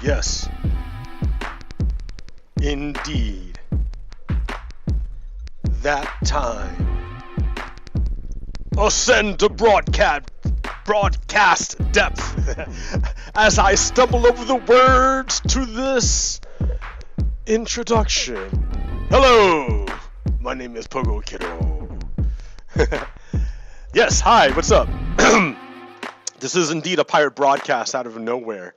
Yes. Indeed. That time. Ascend to broadcast depth as I stumble over the words to this introduction. Hello, my name is POGOKERO. Yes, hi, what's up? This is indeed a pirate broadcast out of nowhere.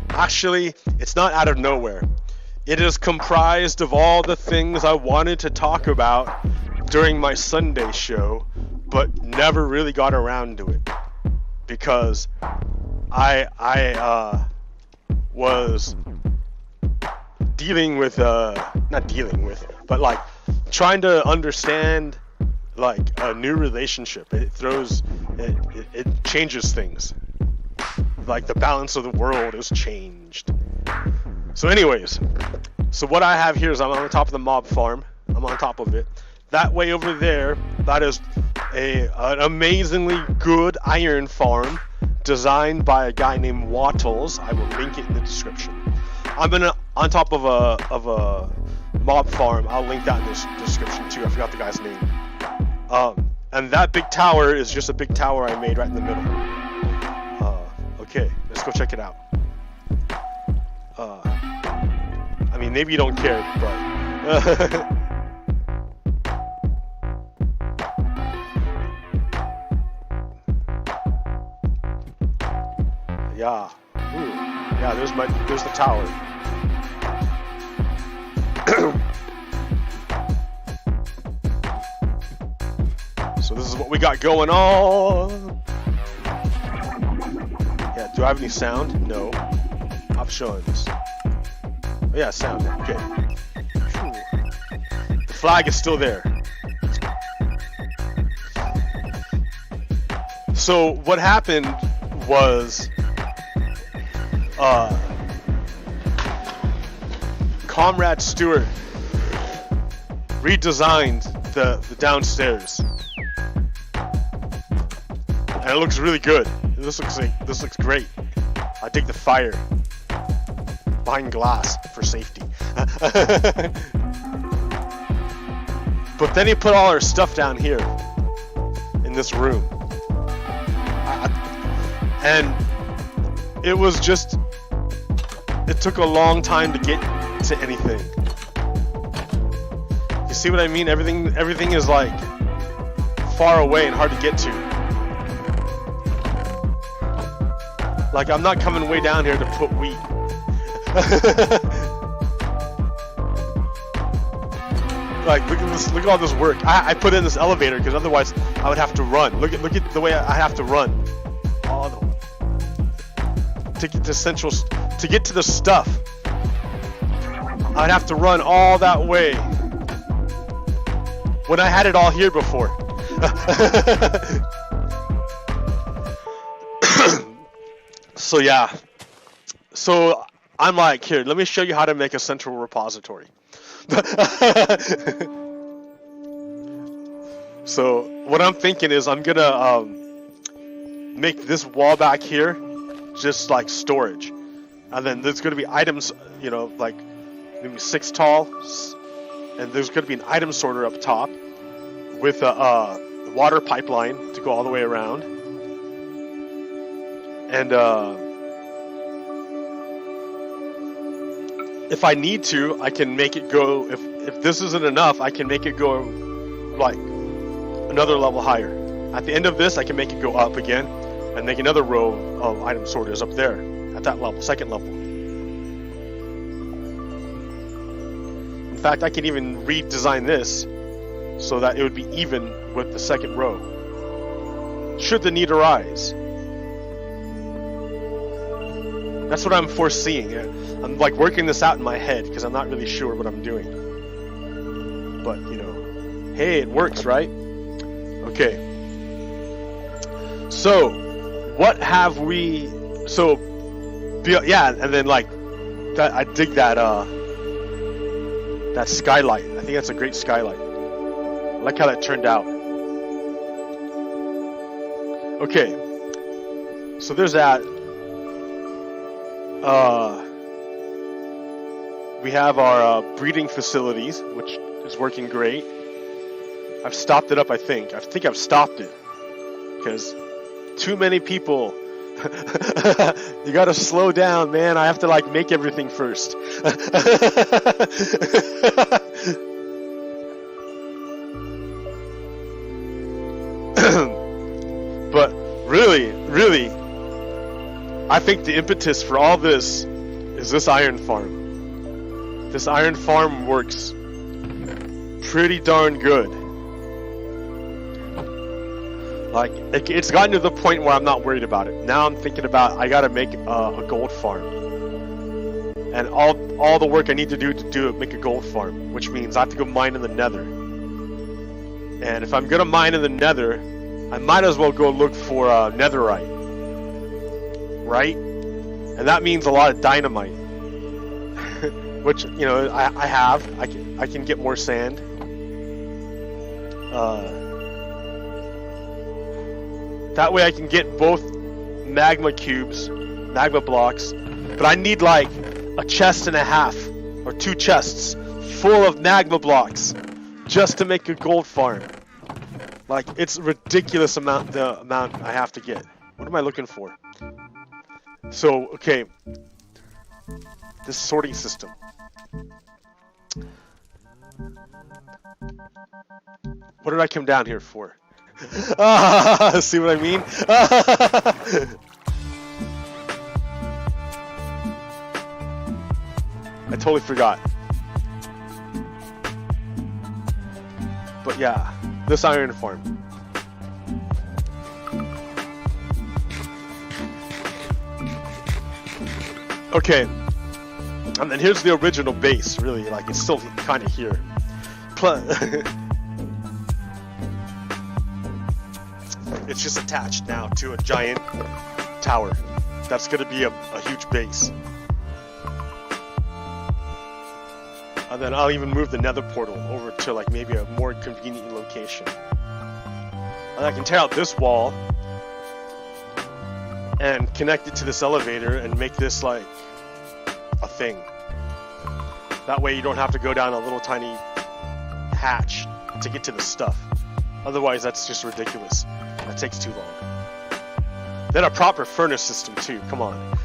Actually, it's not out of nowhere. It is comprised of all the things I wanted to talk about during my Sunday show, but never really got around to it because I was trying to understand like a new relationship. It changes things. Like the balance of the world has changed. So anyways, so what I have here is I'm on top of the mob farm. I'm on top of it. That way over there, that is an amazingly good iron farm designed by a guy named Wattles. I will link it in the description. I'm on top of a mob farm. I'll link that in the description too. I forgot the guy's name. And that big tower is just a big tower I made right in the middle. Okay, let's go check it out. I mean, maybe you don't care, but yeah. Ooh. Yeah, there's the tower. So this is what we got going on. Yeah, do I have any sound? No. Options. Oh yeah, sound. Okay. The flag is still there. So what happened was Comrade Stewart redesigned the downstairs. And it looks really good. This looks great. I dig the fire behind glass for safety. But then he put all our stuff down here in this room, and it was just. It took a long time to get to anything. You see what I mean? Everything is like far away and hard to get to. Like, I'm not coming way down here to put wheat. Like, look at this, look at all this work. I put in this elevator because otherwise I would have to run. Look at the way I have to run. To get to central, to get to the stuff, I'd have to run all that way. When I had it all here before. So yeah, so I'm like, here, let me show you how to make a central repository. So what I'm thinking is I'm gonna make this wall back here just like storage, and then there's gonna be items, you know, like maybe 6 tall, and there's gonna be an item sorter up top with a water pipeline to go all the way around. And if I need to, I can make it go, if this isn't enough, I can make it go like another level higher. At the end of this, I can make it go up again and make another row of item sorters up there at that level, second level. In fact, I can even redesign this so that it would be even with the second row, should the need arise. That's what I'm foreseeing. I'm like working this out in my head because I'm not really sure what I'm doing. But, you know, hey, it works, right? Okay. So, what have we... So, yeah, and then like, that, I dig that, that skylight. I think that's a great skylight. I like how that turned out. Okay. So there's that. We have our breeding facilities, which is working great. I've stopped it up, I think. I've stopped it. Because too many people. You gotta slow down, man. I have to like make everything first. But really, I think the impetus for all this is this iron farm. This iron farm works pretty darn good. Like, it's gotten to the point where I'm not worried about it. Now I'm thinking about, I gotta make a gold farm. And all the work I need to do make a gold farm, which means I have to go mine in the nether. And if I'm gonna mine in the nether, I might as well go look for netherite. Right? And that means a lot of dynamite. Which, you know, I have. I can get more sand. That way I can get both magma cubes, magma blocks, but I need like a chest and a half, or 2 chests, full of magma blocks, just to make a gold farm. Like, it's ridiculous the amount I have to get. What am I looking for? So, okay, this sorting system. What did I come down here for? See what I mean? I totally forgot. But yeah, this iron farm. Okay, and then here's the original base, really, like, it's still kind of here. It's just attached now to a giant tower. That's going to be a huge base. And then I'll even move the nether portal over to like maybe a more convenient location. And I can tear out this wall and connect it to this elevator and make this like a thing. That way you don't have to go down a little tiny hatch to get to the stuff. Otherwise that's just ridiculous. That takes too long. Then a proper furnace system too. Come on.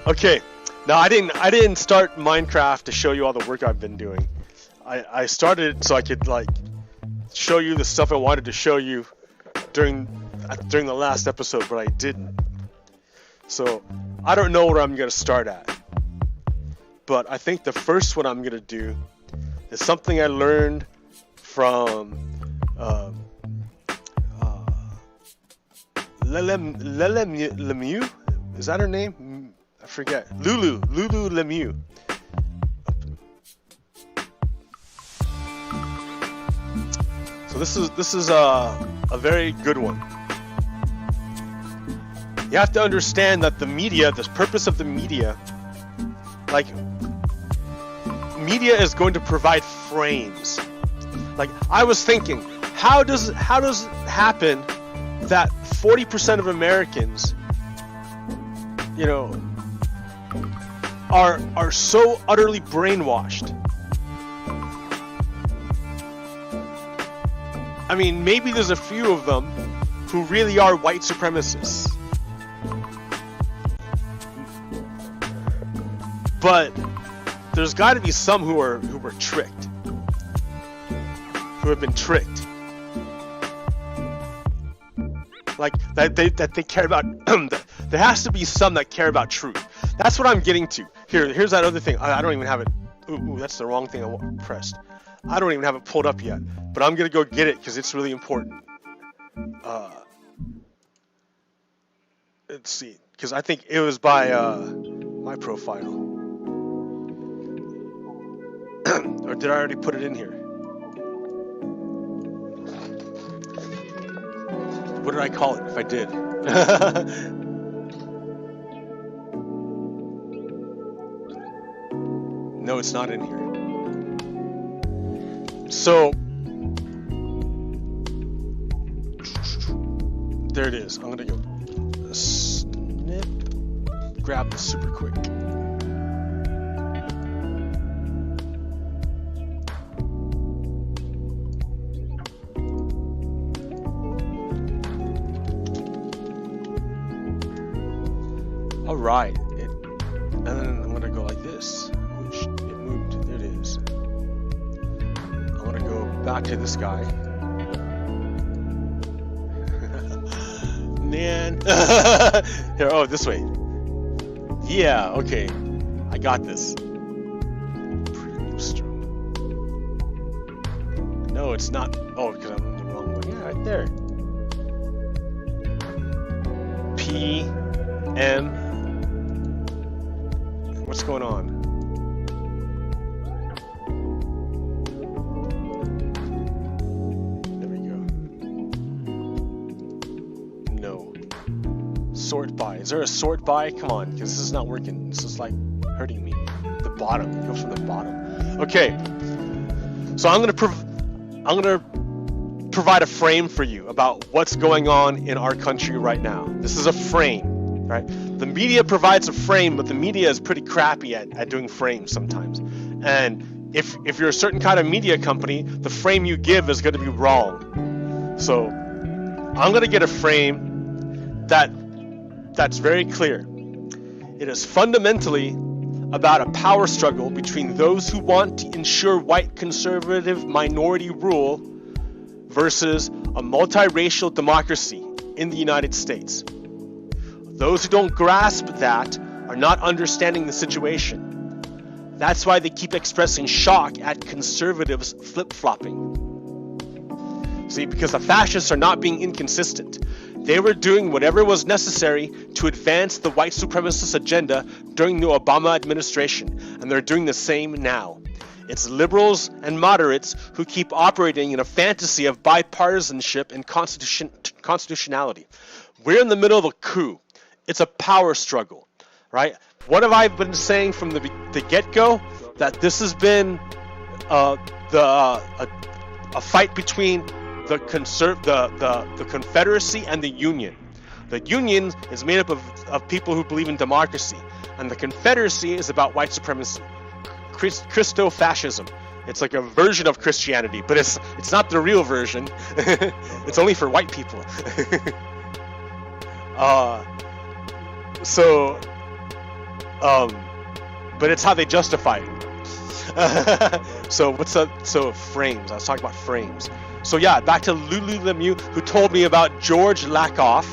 Okay. Now I didn't start Minecraft to show you all the work I've been doing. I started so I could like show you the stuff I wanted to show you during the last episode, but I didn't. So I don't know where I'm gonna start at. But I think the first one I'm gonna do is something I learned from Lemieux? Is that her name? I forget. Lulu Lemieux. So this is a very good one. You have to understand that the media, the purpose of the media, like, media is going to provide frames. Like, I was thinking, how does it happen that 40% of Americans, you know, are so utterly brainwashed? I mean, maybe there's a few of them who really are white supremacists. But there's got to be some who were tricked, who have been tricked. Like that they care about. There has to be some that care about truth. That's what I'm getting to. Here's that other thing. I don't even have it. Ooh, that's the wrong thing I pressed. I don't even have it pulled up yet. But I'm gonna go get it because it's really important. Let's see, because I think it was by my profile. Or did I already put it in here? What did I call it if I did? No, it's not in here. So, there it is. I'm gonna go snip. grab this super quick. All right, and then I'm gonna go like this. Which it moved. There it is. I'm gonna go back to this guy. Man. Here, oh, this way. Yeah, okay. I got this. No, it's not. Oh, because I'm in the wrong one. Yeah, right there. P M. What's going on? There we go. No. Sort by. Is there a sort by? Come on, because this is not working. This is like hurting me. The bottom. It goes from the bottom. Okay. So I'm gonna provide a frame for you about what's going on in our country right now. This is a frame, right? The media provides a frame, but the media is pretty crappy at doing frames sometimes. And if you're a certain kind of media company, the frame you give is going to be wrong. So I'm going to get a frame that's very clear. It is fundamentally about a power struggle between those who want to ensure white conservative minority rule versus a multiracial democracy in the United States. Those who don't grasp that are not understanding the situation. That's why they keep expressing shock at conservatives flip-flopping. See, because the fascists are not being inconsistent. They were doing whatever was necessary to advance the white supremacist agenda during the Obama administration, and they're doing the same now. It's liberals and moderates who keep operating in a fantasy of bipartisanship and constitutionality. We're in the middle of a coup. It's a power struggle, right? What have I been saying from the get-go? That this has been a fight between the Confederacy and the Union. The Union is made up of people who believe in democracy, and the Confederacy is about white supremacy. Christo-fascism. It's like a version of Christianity, but it's not the real version. It's only for white people. But it's how they justify it. So frames. I was talking about frames. So yeah, back to Lulu Lemieux, who told me about George Lakoff,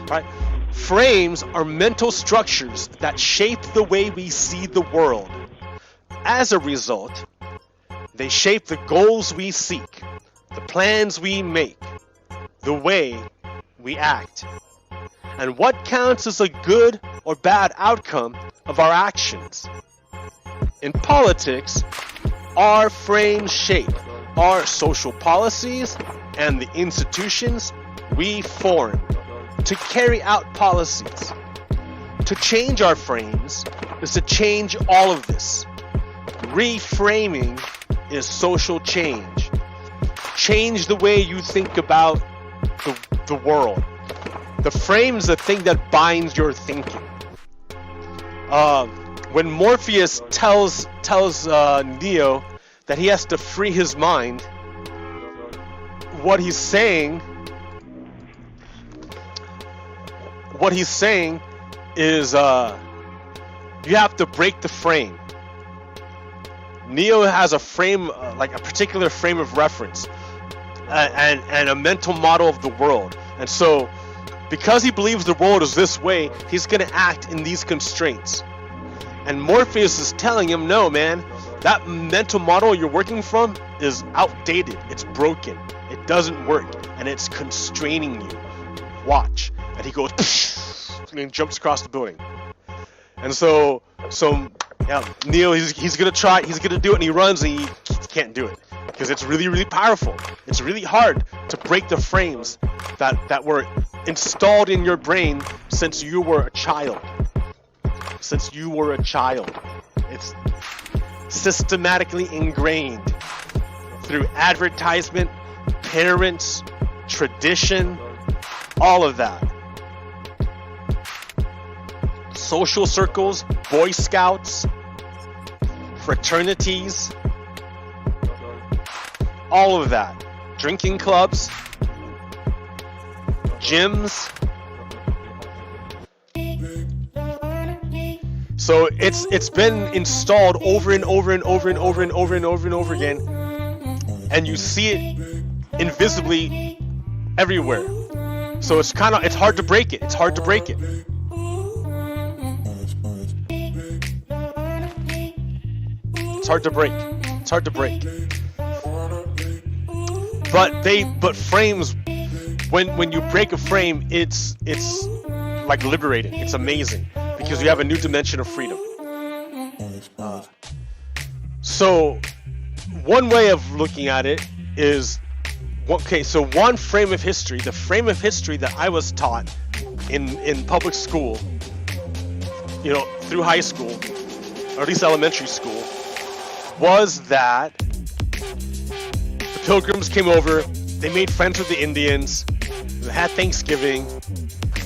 right? Frames are mental structures that shape the way we see the world. As a result, they shape the goals we seek, the plans we make, the way we act, and what counts as a good or bad outcome of our actions. In politics, our frames shape our social policies and the institutions we form to carry out policies. To change our frames is to change all of this. Reframing is social change. Change the way you think about the world. The frame's the thing that binds your thinking. When Morpheus tells Neo that he has to free his mind, what he's saying is you have to break the frame. Neo has a frame, like a particular frame of reference, and a mental model of the world. And so, because he believes the world is this way, he's going to act in these constraints. And Morpheus is telling him, no, man, that mental model you're working from is outdated. It's broken. It doesn't work. And it's constraining you. Watch. And he goes, and he jumps across the building. And so yeah, Neo, he's gonna try, he's gonna do it, and he runs, and he can't do it because it's really, really powerful. It's really hard to break the frames that were installed in your brain since you were a child. Since you were a child, it's systematically ingrained through advertisement, parents, tradition, all of that. social circles, Boy Scouts, fraternities, all of that. Drinking clubs, gyms. So it's been installed over and over and over and over and over and over and over again, and you see it invisibly everywhere. So it's hard to break it. It's hard to break it. It's hard to break. It's hard to break. But frames, when you break a frame, it's like liberating. It's amazing because you have a new dimension of freedom. So one way of looking at it is, okay, so one frame of history, the frame of history that I was taught in public school, you know, through high school, or at least elementary school, was that the Pilgrims came over, they made friends with the Indians, they had Thanksgiving,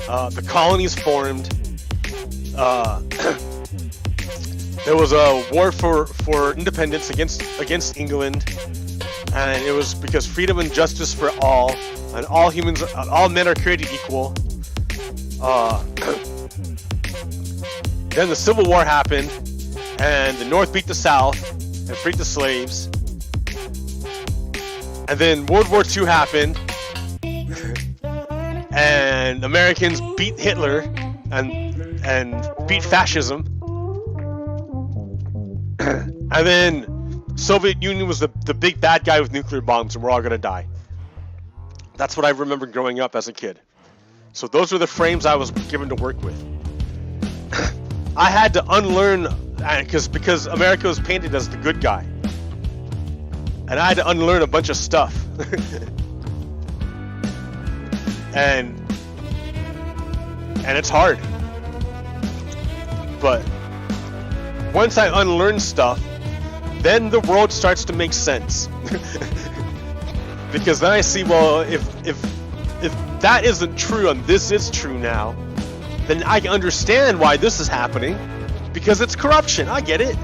the colonies formed, there was a war for independence against England, and it was because freedom and justice for all, and all men are created equal. Then the Civil War happened, and the North beat the South and freed the slaves. And then World War II happened, and Americans beat Hitler and beat fascism. And then Soviet Union was the big bad guy with nuclear bombs, and we're all gonna die. That's what I remember growing up as a kid. So those were the frames I was given to work with. I had to unlearn, because America was painted as the good guy, and I had to unlearn a bunch of stuff. and it's hard. But once I unlearn stuff, then the world starts to make sense. Because then I see, well, if that isn't true and this is true now, then I can understand why this is happening, because it's corruption. I get it.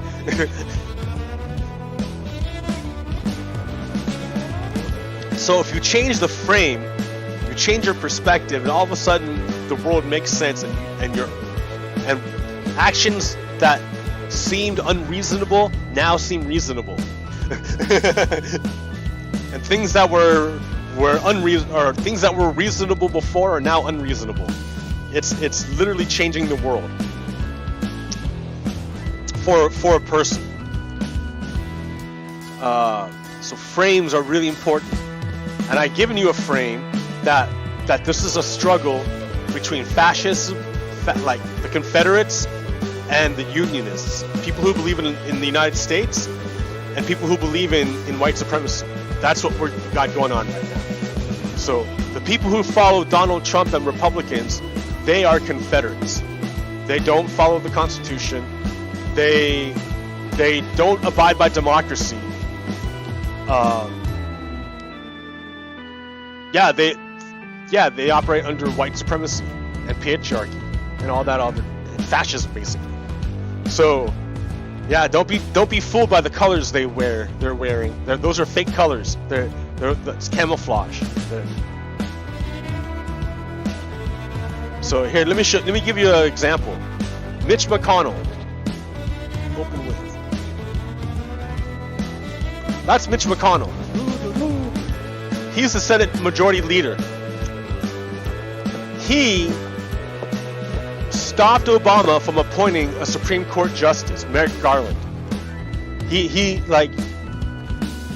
So if you change the frame, you change your perspective, and all of a sudden the world makes sense, and actions that seemed unreasonable now seem reasonable. And things that were things that were reasonable before are now unreasonable. It's literally changing the world for a person. So frames are really important, and I've given you a frame that this is a struggle between fascists, like the Confederates, and the Unionists, people who believe in the United States, and people who believe in white supremacy. That's what we've got going on right now. So the people who follow Donald Trump and Republicans, they are Confederates. They don't follow the Constitution. They don't abide by democracy. They operate under white supremacy and patriarchy and all that other fascism, basically. So, yeah, don't be fooled by the colors they're wearing. Those are fake colors. It's camouflage. So here, let me give you an example. Mitch McConnell. Open with. That's Mitch McConnell. He's the Senate Majority Leader. He stopped Obama from appointing a Supreme Court Justice, Merrick Garland.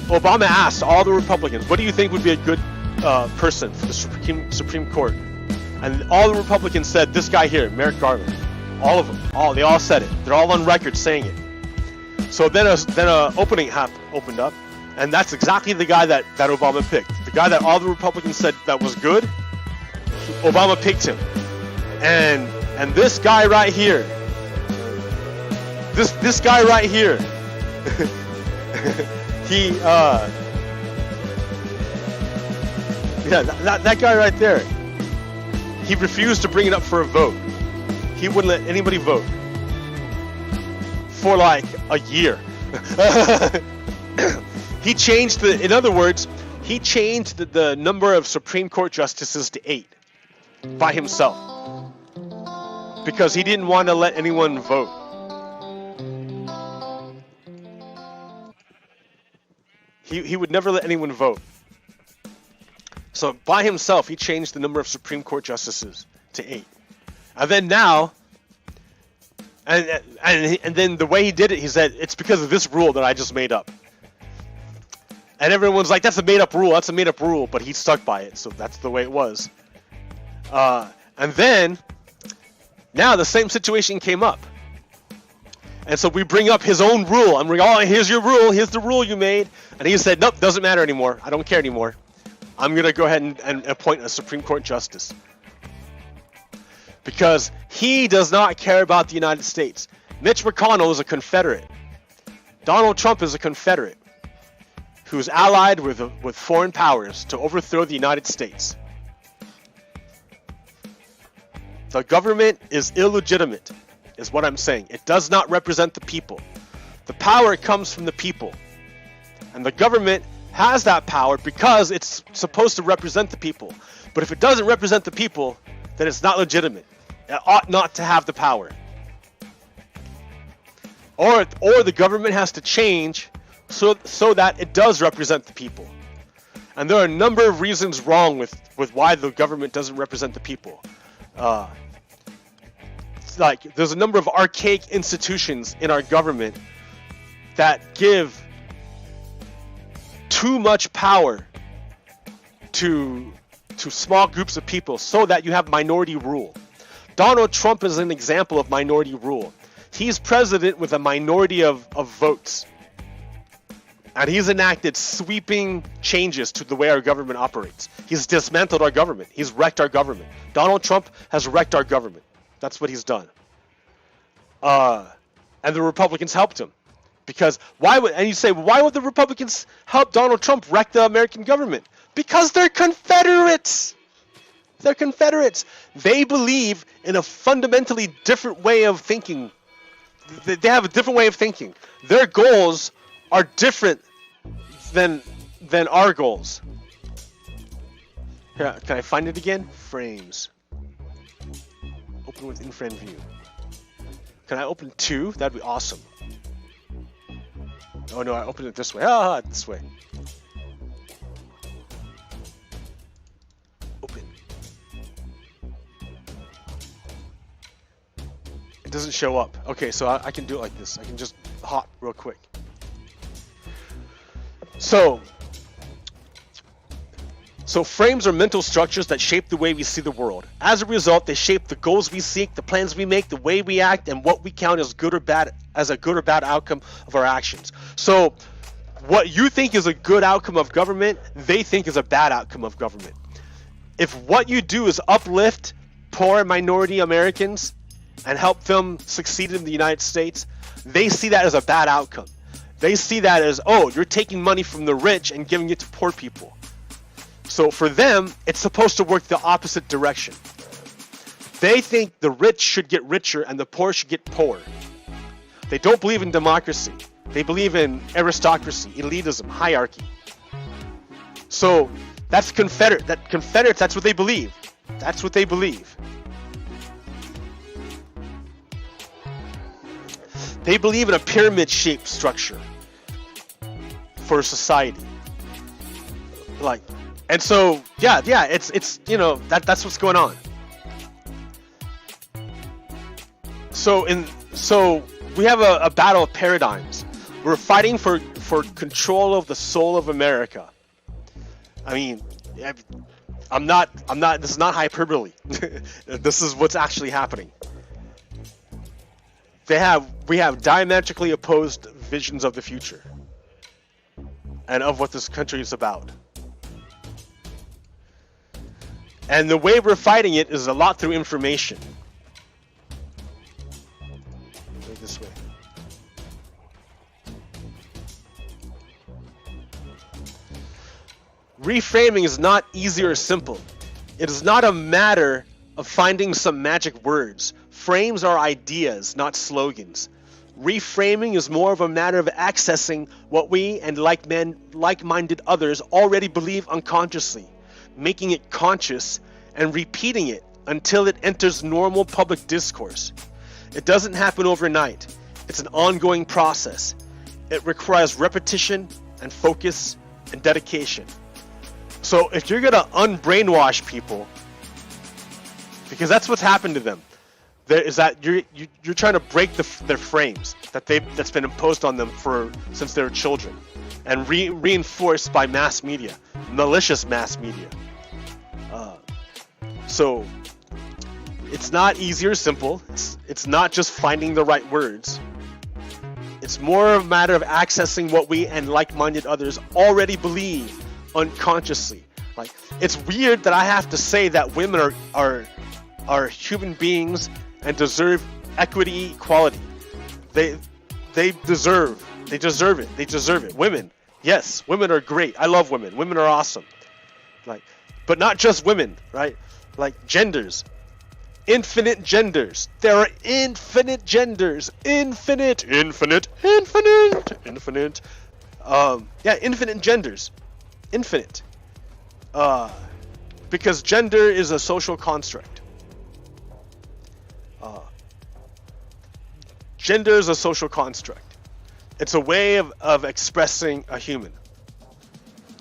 Obama asked all the Republicans, what do you think would be a good person for the Supreme Court? And all the Republicans said, this guy here, Merrick Garland. All of them. They all said it. They're all on record saying it. So then a opening opened up, and that's exactly the guy that Obama picked. The guy that all the Republicans said that was good, Obama picked him. And this guy right here, this guy right here, that guy right there, he refused to bring it up for a vote. he wouldn't let anybody vote for like a year. He changed in other words, he changed the number of Supreme Court justices to 8 by himself because he didn't want to let anyone vote. He would never let anyone vote. So by himself, he changed the number of Supreme Court justices to 8. And then now, and then the way he did it, he said, it's because of this rule that I just made up. And everyone's like, that's a made up rule, that's a made up rule, but he stuck by it, so that's the way it was. And then, now the same situation came up. And so we bring up his own rule, and we're oh, here's your rule, here's the rule you made. And he said, nope, doesn't matter anymore, I don't care anymore. I'm going to go ahead and appoint a Supreme Court justice. Because he does not care about the United States. Mitch McConnell is a Confederate. Donald Trump is a Confederate who's allied with foreign powers to overthrow the United States. The government is illegitimate, is what I'm saying. It does not represent the people. The power comes from the people. And the government has that power because it's supposed to represent the people. But if it doesn't represent the people, then it's not legitimate. It ought not to have the power. Or the government has to change so that it does represent the people. And there are a number of reasons wrong with why the government doesn't represent the people. Like there's a number of archaic institutions in our government that give too much power to small groups of people so that you have minority rule. Donald Trump is an example of minority rule. He's president with a minority of votes. And he's enacted sweeping changes to the way our government operates. He's dismantled our government. He's wrecked our government. Donald Trump has wrecked our government. That's what he's done. And the Republicans helped him. Because and you say, why would the Republicans help Donald Trump wreck the American government? Because they're Confederates. They're Confederates. They believe in a fundamentally different way of thinking. They have a different way of thinking. Their goals are different than our goals. Here, can I find it again? Frames. Open with in-frame view. Can I open 2? That'd be awesome. Oh no, I opened it this way. Ah, this way. Open. It doesn't show up. Okay, so I can do it like this. I can just hop real quick. So frames are mental structures that shape the way we see the world. As a result, they shape the goals we seek, the plans we make, the way we act, and what we count as good or bad outcome of our actions. So what you think is a good outcome of government, they think is a bad outcome of government. If what you do is uplift poor minority Americans and help them succeed in the United States, they see that as a bad outcome. They see that as, oh, you're taking money from the rich and giving it to poor people. So for them, it's supposed to work the opposite direction. They think the rich should get richer and the poor should get poorer. They don't believe in democracy. They believe in aristocracy, elitism, hierarchy. So that's Confederates, that's what they believe. That's what they believe. They believe in a pyramid-shaped structure for society. And so, yeah, it's you know, that's what's going on. So we have a battle of paradigms. We're fighting for control of the soul of America. I mean, I'm not. This is not hyperbole. This is what's actually happening. We have diametrically opposed visions of the future and of what this country is about. And the way we're fighting it is a lot through information. Go this way. Reframing is not easy or simple. It is not a matter of finding some magic words, Frames are ideas, not slogans. Reframing is more of a matter of accessing what we and like-minded others already believe unconsciously, making it conscious and repeating it until it enters normal public discourse. It doesn't happen overnight. It's an ongoing process. It requires repetition and focus and dedication. So if you're gonna unbrainwash people, because that's what's happened to them, is that you're trying to break their frames that's been imposed on them since they were children, and reinforced by mass media, malicious mass media. So it's not easy or simple. It's not just finding the right words. It's more of a matter of accessing what we and like-minded others already believe unconsciously. Like, it's weird that I have to say that women are human beings and deserve equity, equality. They deserve it. Women, yes, women are great. I love women. Women are awesome. Like, but not just women, right? Like genders. Infinite genders. There are infinite genders. Infinite. Yeah, infinite genders. Infinite. Because gender is a social construct. Gender is a social construct. It's a way of expressing a human.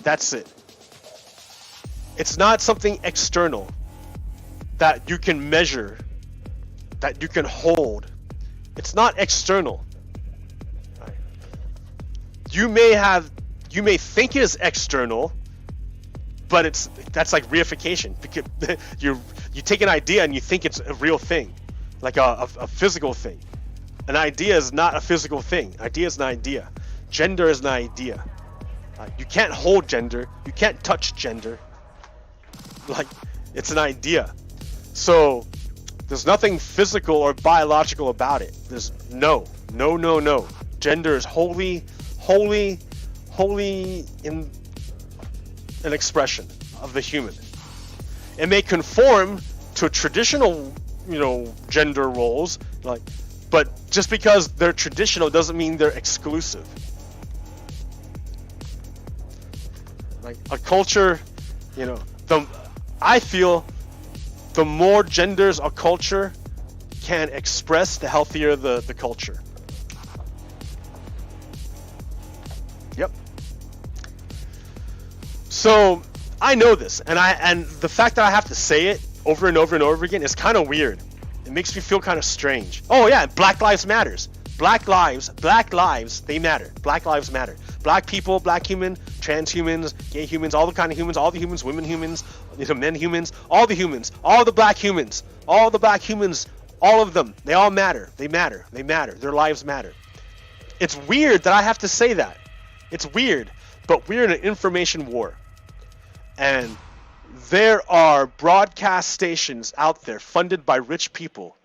That's it. It's not something external that you can measure, that you can hold. It's not external. Right? You may think it's external, but that's like reification, because you take an idea and you think it's a real thing, like a physical thing. An idea is not a physical thing. Idea is an idea. Gender is an idea. You can't hold gender. You can't touch gender. Like, it's an idea. So there's nothing physical or biological about it. There's no. Gender is wholly in an expression of the human. It may conform to traditional, gender roles, but just because they're traditional doesn't mean they're exclusive. Like a culture, I feel the more genders a culture can express, the healthier the culture. Yep. So I know this, and the fact that I have to say it over and over and over again is kind of weird. It makes me feel kind of strange. Oh yeah, Black Lives Matters. Black lives, they matter. Black lives matter. Black people, black human, trans humans, gay humans, all the kind of humans, all the humans, women humans, men humans, all the humans, all the black humans, all of them. They all matter. They matter. Their lives matter. It's weird that I have to say that. It's weird, but we're in an information war. And there are broadcast stations out there funded by rich people,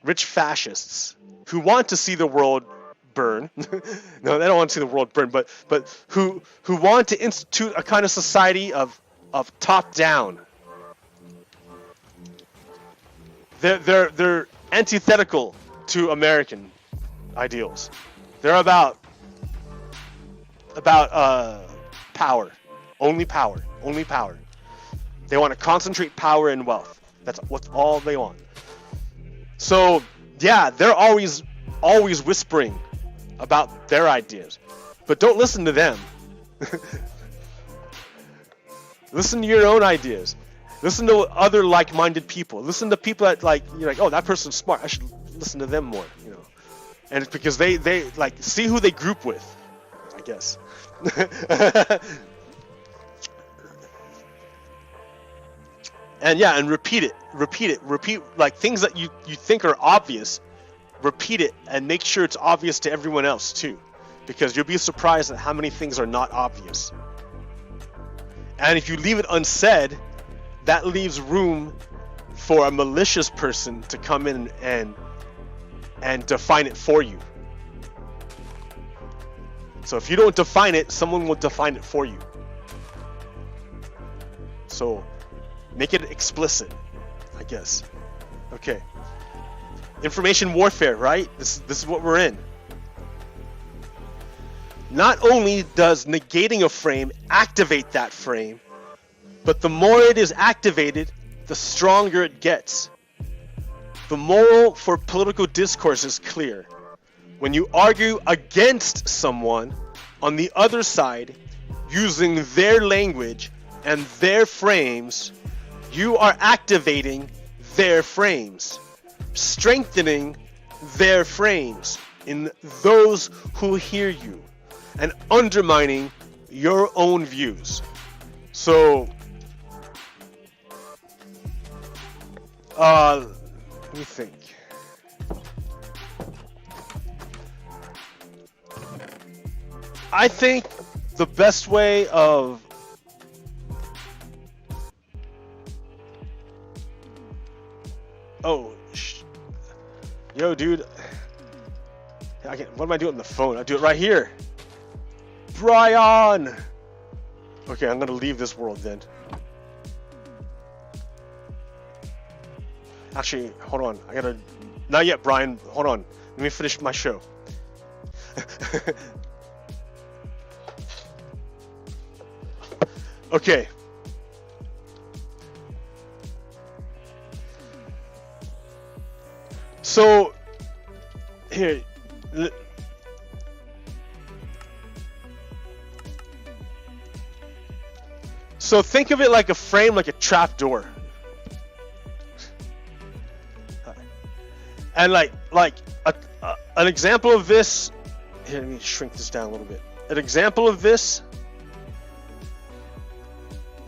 rich fascists, who want to see the world burn. No, they don't want to see the world burn, but who want to institute a kind of society of top down. They're antithetical to American ideals. They're about power. Only power. They want to concentrate power and wealth. That's all they want. So yeah, they're always whispering about their ideas, but don't listen to them. Listen to your own ideas. Listen to other like-minded people. Listen to people that you're like, oh, that person's smart. I should listen to them more. And it's because they see who they group with, I guess. And yeah, and repeat like things that you think are obvious. Repeat it and make sure it's obvious to everyone else too, because you'll be surprised at how many things are not obvious. And if you leave it unsaid, that leaves room for a malicious person to come in and define it for you. So if you don't define it, someone will define it for you. So make it explicit, I guess. Okay. Information warfare, right? This is what we're in. Not only does negating a frame activate that frame, but the more it is activated, the stronger it gets. The moral for political discourse is clear. When you argue against someone on the other side using their language and their frames, you are activating their frames, strengthening their frames in those who hear you, and undermining your own views. So, let me think. I think the best way of yo, dude, what am I doing on the phone? I do it right here. Brian! Okay, I'm gonna leave this world then. Actually, hold on. I gotta... Not yet, Brian. Hold on. Let me finish my show. Okay. So, here... So think of it like a frame, like a trap door. And like an example of this, here, let me shrink this down a little bit. An example of this,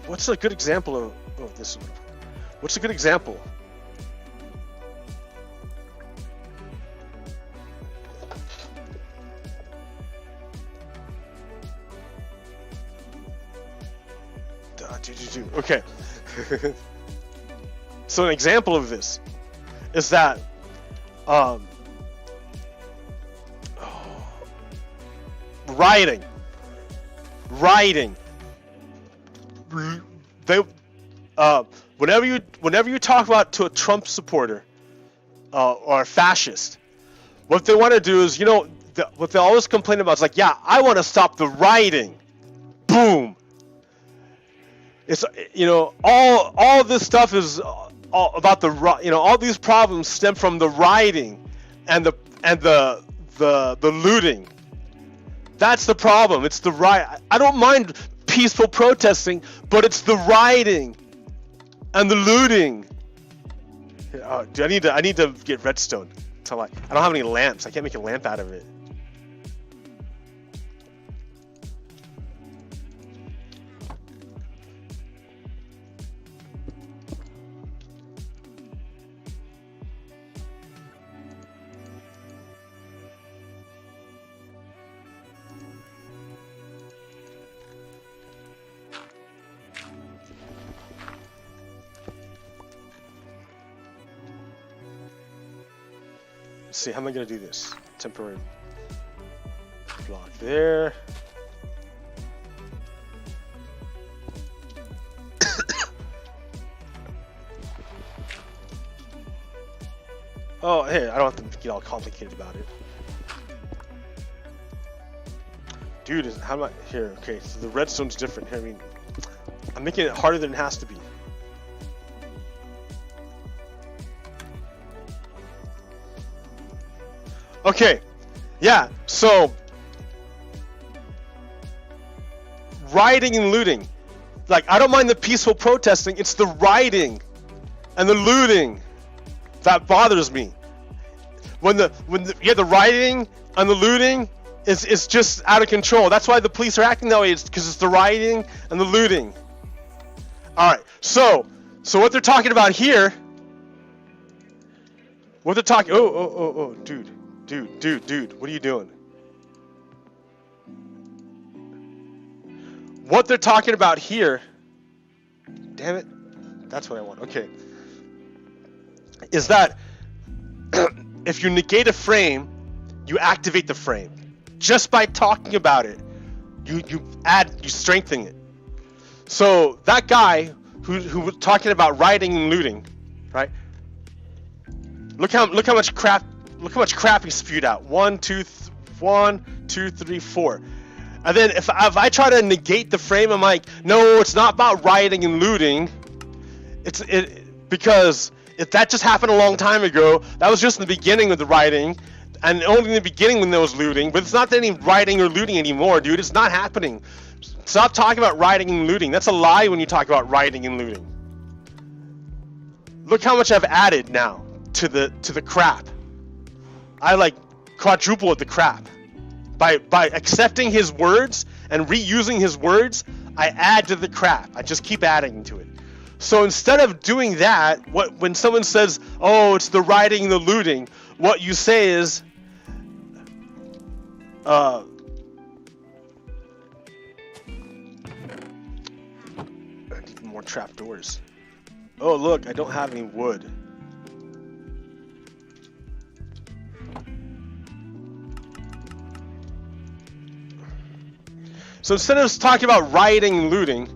what's a good example of this? What's a good example? Okay. So an example of this is that rioting. They whenever you talk about to a Trump supporter or a fascist, what they want to do is, what they always complain about is like, yeah, I want to stop the rioting. Boom. It's all this stuff is all about all these problems stem from the rioting and the looting. That's the problem. It's the riot. I don't mind peaceful protesting, but it's the rioting and the looting. Dude, I need to get redstone. I don't have any lamps. I can't make a lamp out of it. Let's see, how am I going to do this? Temporary block there. Oh, hey, I don't have to get all complicated about it. Dude, how am I... Here, okay, so the redstone's different. Here, I'm making it harder than it has to be. Okay, yeah, so rioting and looting. Like, I don't mind the peaceful protesting, it's the rioting and the looting that bothers me. When the rioting and the looting is just out of control. That's why the police are acting that way, it's because it's the rioting and the looting. Alright, so what they're talking about here, what they're talking, dude, what are you doing? What they're talking about here, damn it, that's what I want, okay, is that if you negate a frame, you activate the frame. Just by talking about it, you strengthen it. So that guy who was talking about rioting and looting, right? Look how much crap he spewed out. 1, 2, 3, 4. And then if I try to negate the frame, I'm like, no, it's not about rioting and looting. Because if that just happened a long time ago, that was just in the beginning of the rioting, and only in the beginning when there was looting. But it's not any rioting or looting anymore, dude. It's not happening. Stop talking about rioting and looting. That's a lie when you talk about rioting and looting. Look how much I've added now to the crap. I like quadrupled the crap. By accepting his words and reusing his words, I add to the crap. I just keep adding to it. So instead of doing that, when someone says, "Oh, it's the rioting and the looting," what you say is, I need more trapdoors. Oh, look, I don't have any wood. So instead of talking about rioting and looting,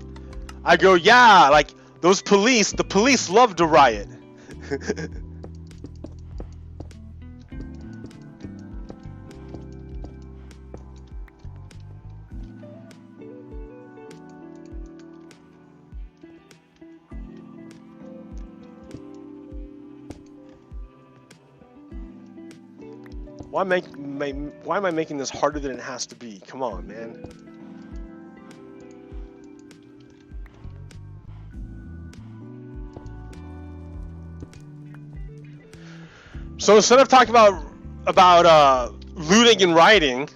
I go, yeah, like the police love to riot. Why am I making this harder than it has to be? Come on, man. So instead of talking about looting and rioting,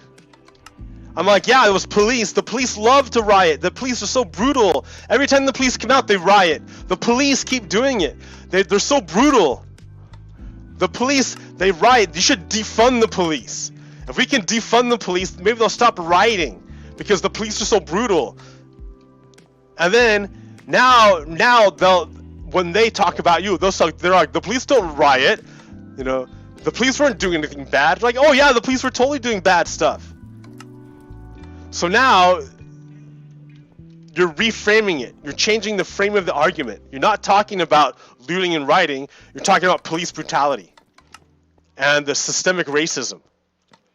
I'm like, yeah, it was police. The police love to riot. The police are so brutal. Every time the police come out, they riot. The police keep doing it. They're so brutal. The police, they riot. You should defund the police. If we can defund the police, maybe they'll stop rioting because the police are so brutal. And then now when they talk about you, they're like, the police don't riot. You know, the police weren't doing anything bad. Like, oh yeah, the police were totally doing bad stuff. So now you're reframing it. You're changing the frame of the argument. You're not talking about looting and rioting. You're talking about police brutality and the systemic racism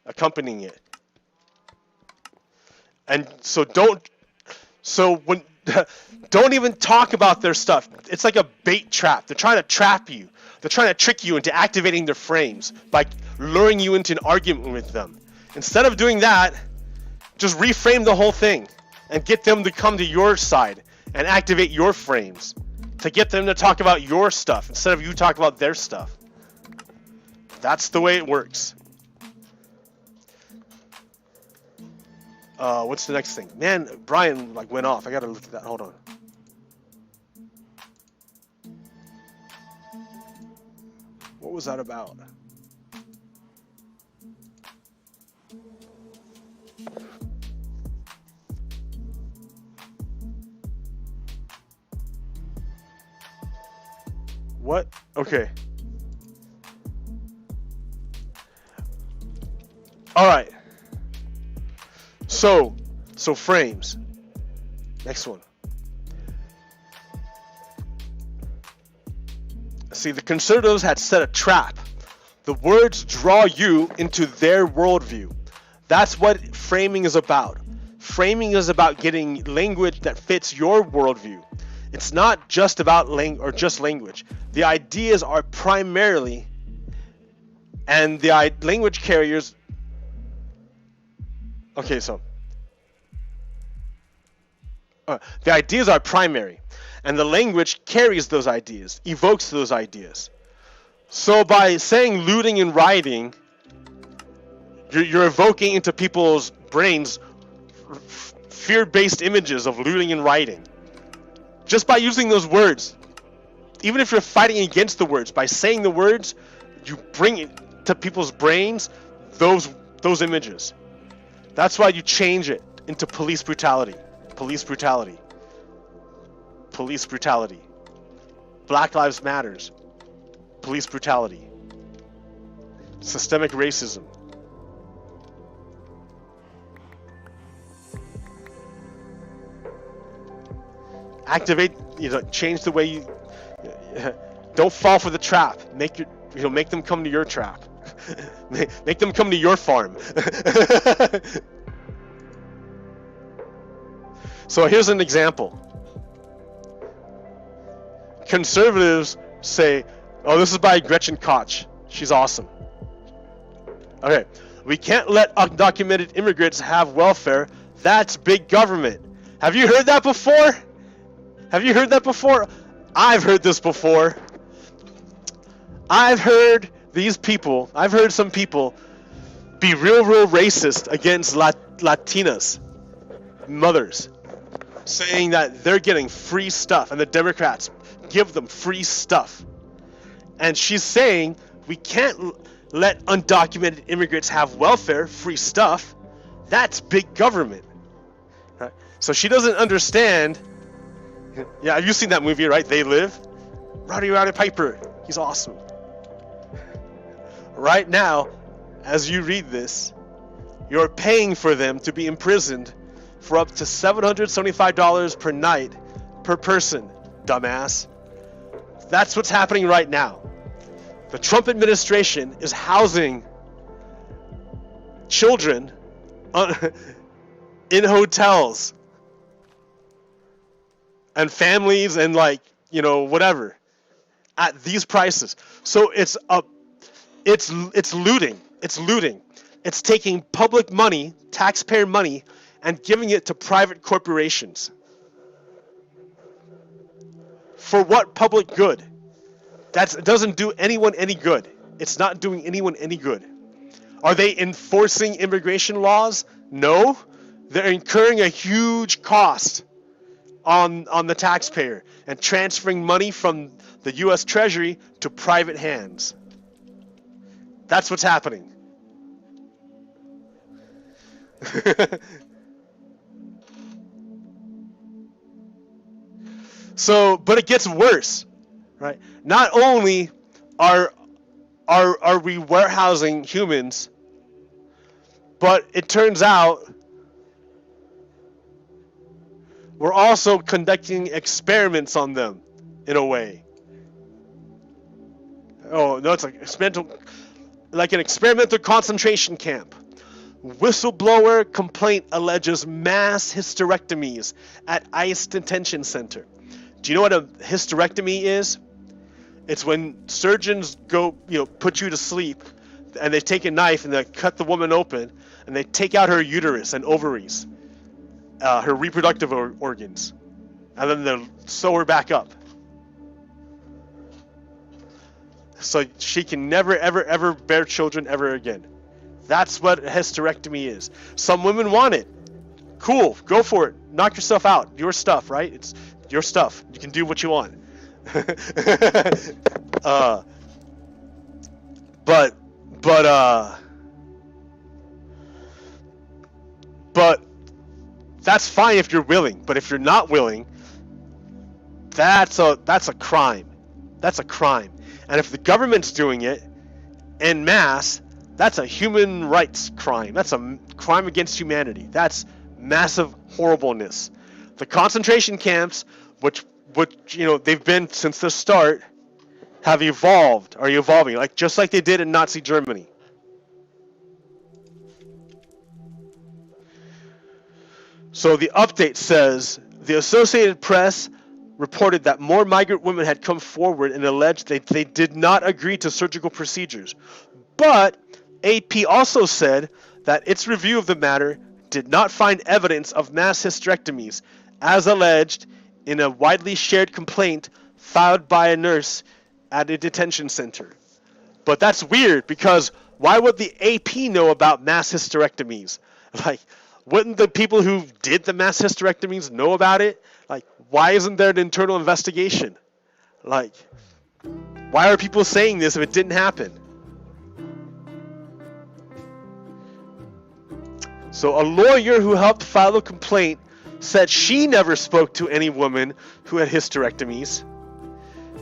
accompanying it. And so don't even talk about their stuff. It's like a bait trap. They're trying to trap you. They're trying to trick you into activating their frames by luring you into an argument with them. Instead of doing that, just reframe the whole thing and get them to come to your side and activate your frames to get them to talk about your stuff instead of you talk about their stuff. That's the way it works. What's the next thing? Man, Brian went off. I gotta look at that. Hold on. What was that about? What? Okay. All right. So frames. Next one. See, the conservatives had set a trap. The words draw you into their worldview. That's what framing is about. Framing is about getting language that fits your worldview. It's not just about language. The ideas are primarily, and the language carriers. Okay, so the ideas are primary, and the language carries those ideas, evokes those ideas. So by saying looting and rioting, you're evoking into people's brains fear-based images of looting and rioting. Just by using those words, even if you're fighting against the words, by saying the words, you bring it to people's brains those images. That's why you change it into police brutality. Police brutality. Police brutality. Black Lives Matters. Police brutality. Systemic racism. Activate, change the way you don't fall for the trap. make them come to your trap. Make them come to your farm. So here's an example. Conservatives say, oh, this is by Gretchen Koch. She's awesome. Okay, we can't let undocumented immigrants have welfare. That's big government. Have you heard that before? Have you heard that before? I've heard this before. I've heard some people be real racist against Latinas, mothers, saying that they're getting free stuff and the Democrats give them free stuff. And she's saying we can't let undocumented immigrants have welfare, free stuff. That's big government. Right? So she doesn't understand. Yeah, have you seen that movie, right? They Live? Roddy Piper. He's awesome. Right now, as you read this, you're paying for them to be imprisoned for up to $775 per night per person, dumbass. That's what's happening right now. The Trump administration is housing children in hotels and families and whatever at these prices. So it's looting. It's looting. It's taking public money, taxpayer money, and giving it to private corporations. For what public good? It doesn't do anyone any good. It's not doing anyone any good. Are they enforcing immigration laws? No. They're incurring a huge cost on the taxpayer and transferring money from the U.S. Treasury to private hands. That's what's happening. But it gets worse, right? Not only are we warehousing humans, but it turns out we're also conducting experiments on them, in a way. Oh no, it's like an experimental concentration camp. Whistleblower complaint alleges mass hysterectomies at ICE detention center. Do you know what a hysterectomy is? It's when surgeons go, put you to sleep, and they take a knife and they cut the woman open, and they take out her uterus and ovaries, her reproductive organs, and then they'll sew her back up. So she can never, ever bear children ever again. That's what a hysterectomy is. Some women want it. Cool, go for it. Knock yourself out. Your stuff, right? It's your stuff. You can do what you want. But that's fine if you're willing. But if you're not willing, that's a crime. That's a crime. And if the government's doing it en masse, that's a human rights crime. That's a crime against humanity. That's massive horribleness. The concentration camps, which they've been since the start, are evolving, just like they did in Nazi Germany. So the update says the Associated Press reported that more migrant women had come forward and alleged they did not agree to surgical procedures. But AP also said that its review of the matter did not find evidence of mass hysterectomies, as alleged in a widely shared complaint filed by a nurse at a detention center. But that's weird, because why would the AP know about mass hysterectomies? Wouldn't the people who did the mass hysterectomies know about it? Why isn't there an internal investigation? Why are people saying this if it didn't happen? So a lawyer who helped file a complaint said she never spoke to any woman who had hysterectomies.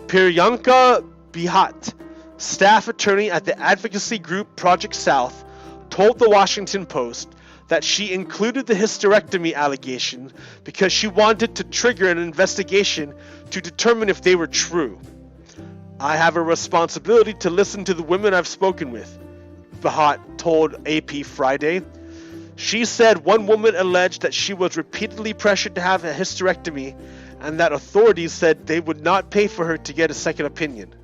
Priyanka Bihat, staff attorney at the advocacy group Project South, told the Washington Post that she included the hysterectomy allegation because she wanted to trigger an investigation to determine if they were true. I have a responsibility to listen to the women I've spoken with, Bahat told AP Friday. She said one woman alleged that she was repeatedly pressured to have a hysterectomy and that authorities said they would not pay for her to get a second opinion.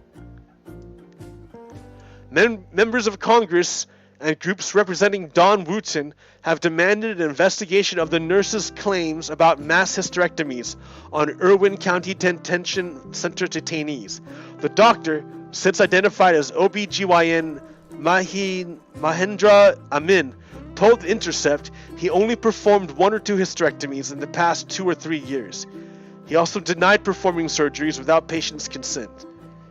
Members of Congress and groups representing Don Wooten have demanded an investigation of the nurse's claims about mass hysterectomies on Irwin County Detention Center detainees. The doctor, since identified as OBGYN Mahendra Amin, told The Intercept he only performed 1 or 2 hysterectomies in the past 2 or 3 years. He also denied performing surgeries without patient's consent.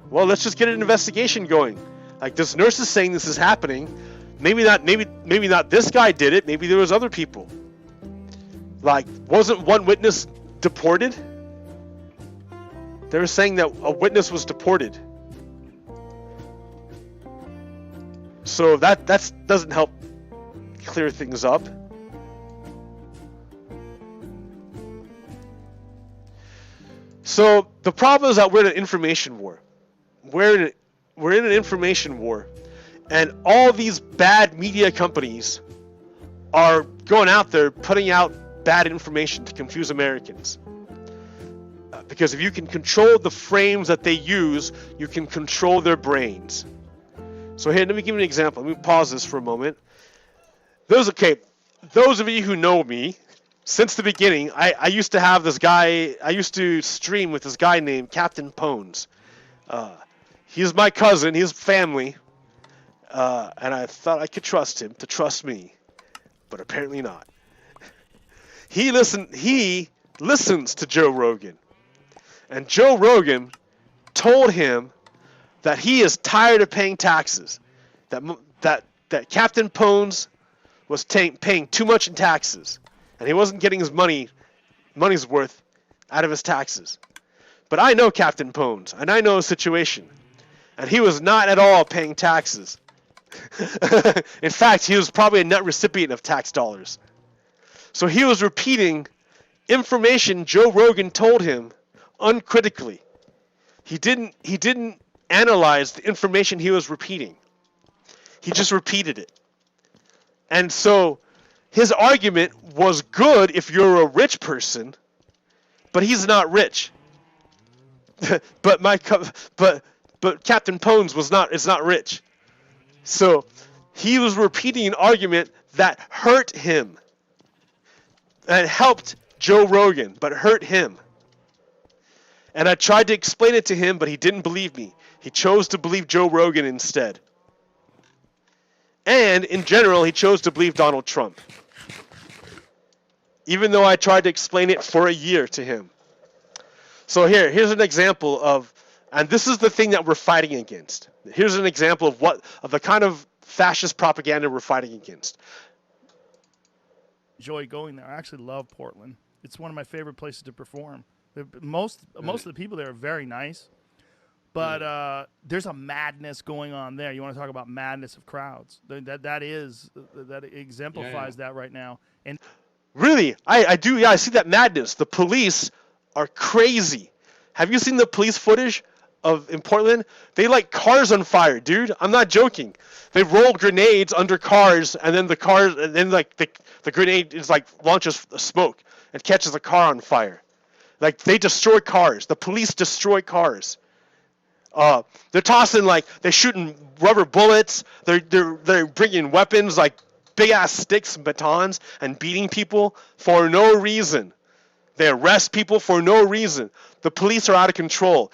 Well, let's just get an investigation going. Like, this nurse is saying this is happening. Maybe not this guy did it. Maybe there was other people. Like, wasn't one witness deported? They were saying that a witness was deported. So that doesn't help clear things up. So the problem is that we're in an information war. We're in an information war, and all these bad media companies are going out there putting out bad information to confuse Americans. Because if you can control the frames that they use, you can control their brains. So here, let me give you an example. Let me pause this for a moment. Those of you who know me, since the beginning, I used to have this guy, I used to stream with this guy named Captain Pones. He's my cousin, he's family, and I thought I could trust him to trust me, but apparently not. He listens to Joe Rogan, and Joe Rogan told him that he is tired of paying taxes, that Captain Pones was paying too much in taxes, and he wasn't getting his money's worth out of his taxes. But I know Captain Pones, and I know his situation, and he was not at all paying taxes. In fact, he was probably a net recipient of tax dollars. So he was repeating information Joe Rogan told him uncritically. He didn't analyze the information he was repeating. He just repeated it. And so his argument was good if you're a rich person, but he's not rich. but Captain Pones is not rich. So he was repeating an argument that hurt him. And helped Joe Rogan, but hurt him. And I tried to explain it to him, but he didn't believe me. He chose to believe Joe Rogan instead. And in general, he chose to believe Donald Trump. Even though I tried to explain it for a year to him. So here's an example of, and this is the thing that we're fighting against. Here's an example of the kind of fascist propaganda we're fighting against. Enjoy going there. I actually love Portland. It's one of my favorite places to perform. Most of the people there are very nice, but there's a madness going on there. You want to talk about madness of crowds? That exemplifies that right now. And really, I do. Yeah, I see that madness. The police are crazy. Have you seen the police footage in Portland? They light cars on fire, dude. I'm not joking. They roll grenades under cars, and then the grenade is launches smoke and catches the car on fire. Like, they destroy cars. The police destroy cars. They're tossing, they're shooting rubber bullets. They're bringing weapons like big ass sticks and batons and beating people for no reason. They arrest people for no reason. The police are out of control.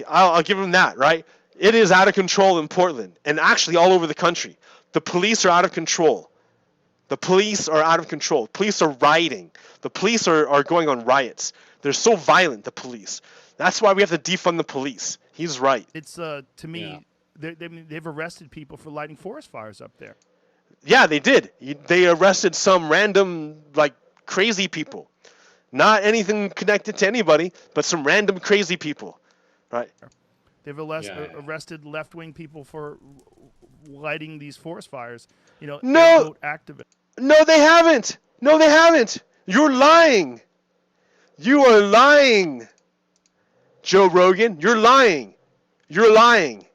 I'll give him that, right? It is out of control in Portland and actually all over the country. The police are out of control. The police are out of control. Police are rioting. The police are going on riots. They're so violent, the police. That's why we have to defund the police. He's right. It's to me, they've arrested people for lighting forest fires up there. Yeah, they did. They arrested some random, crazy people. Not anything connected to anybody, but some random crazy people. Right. They've arrested left-wing people for lighting these forest fires. No activists. No, they haven't. No, they haven't. You're lying. You are lying, Joe Rogan. You're lying. You're lying.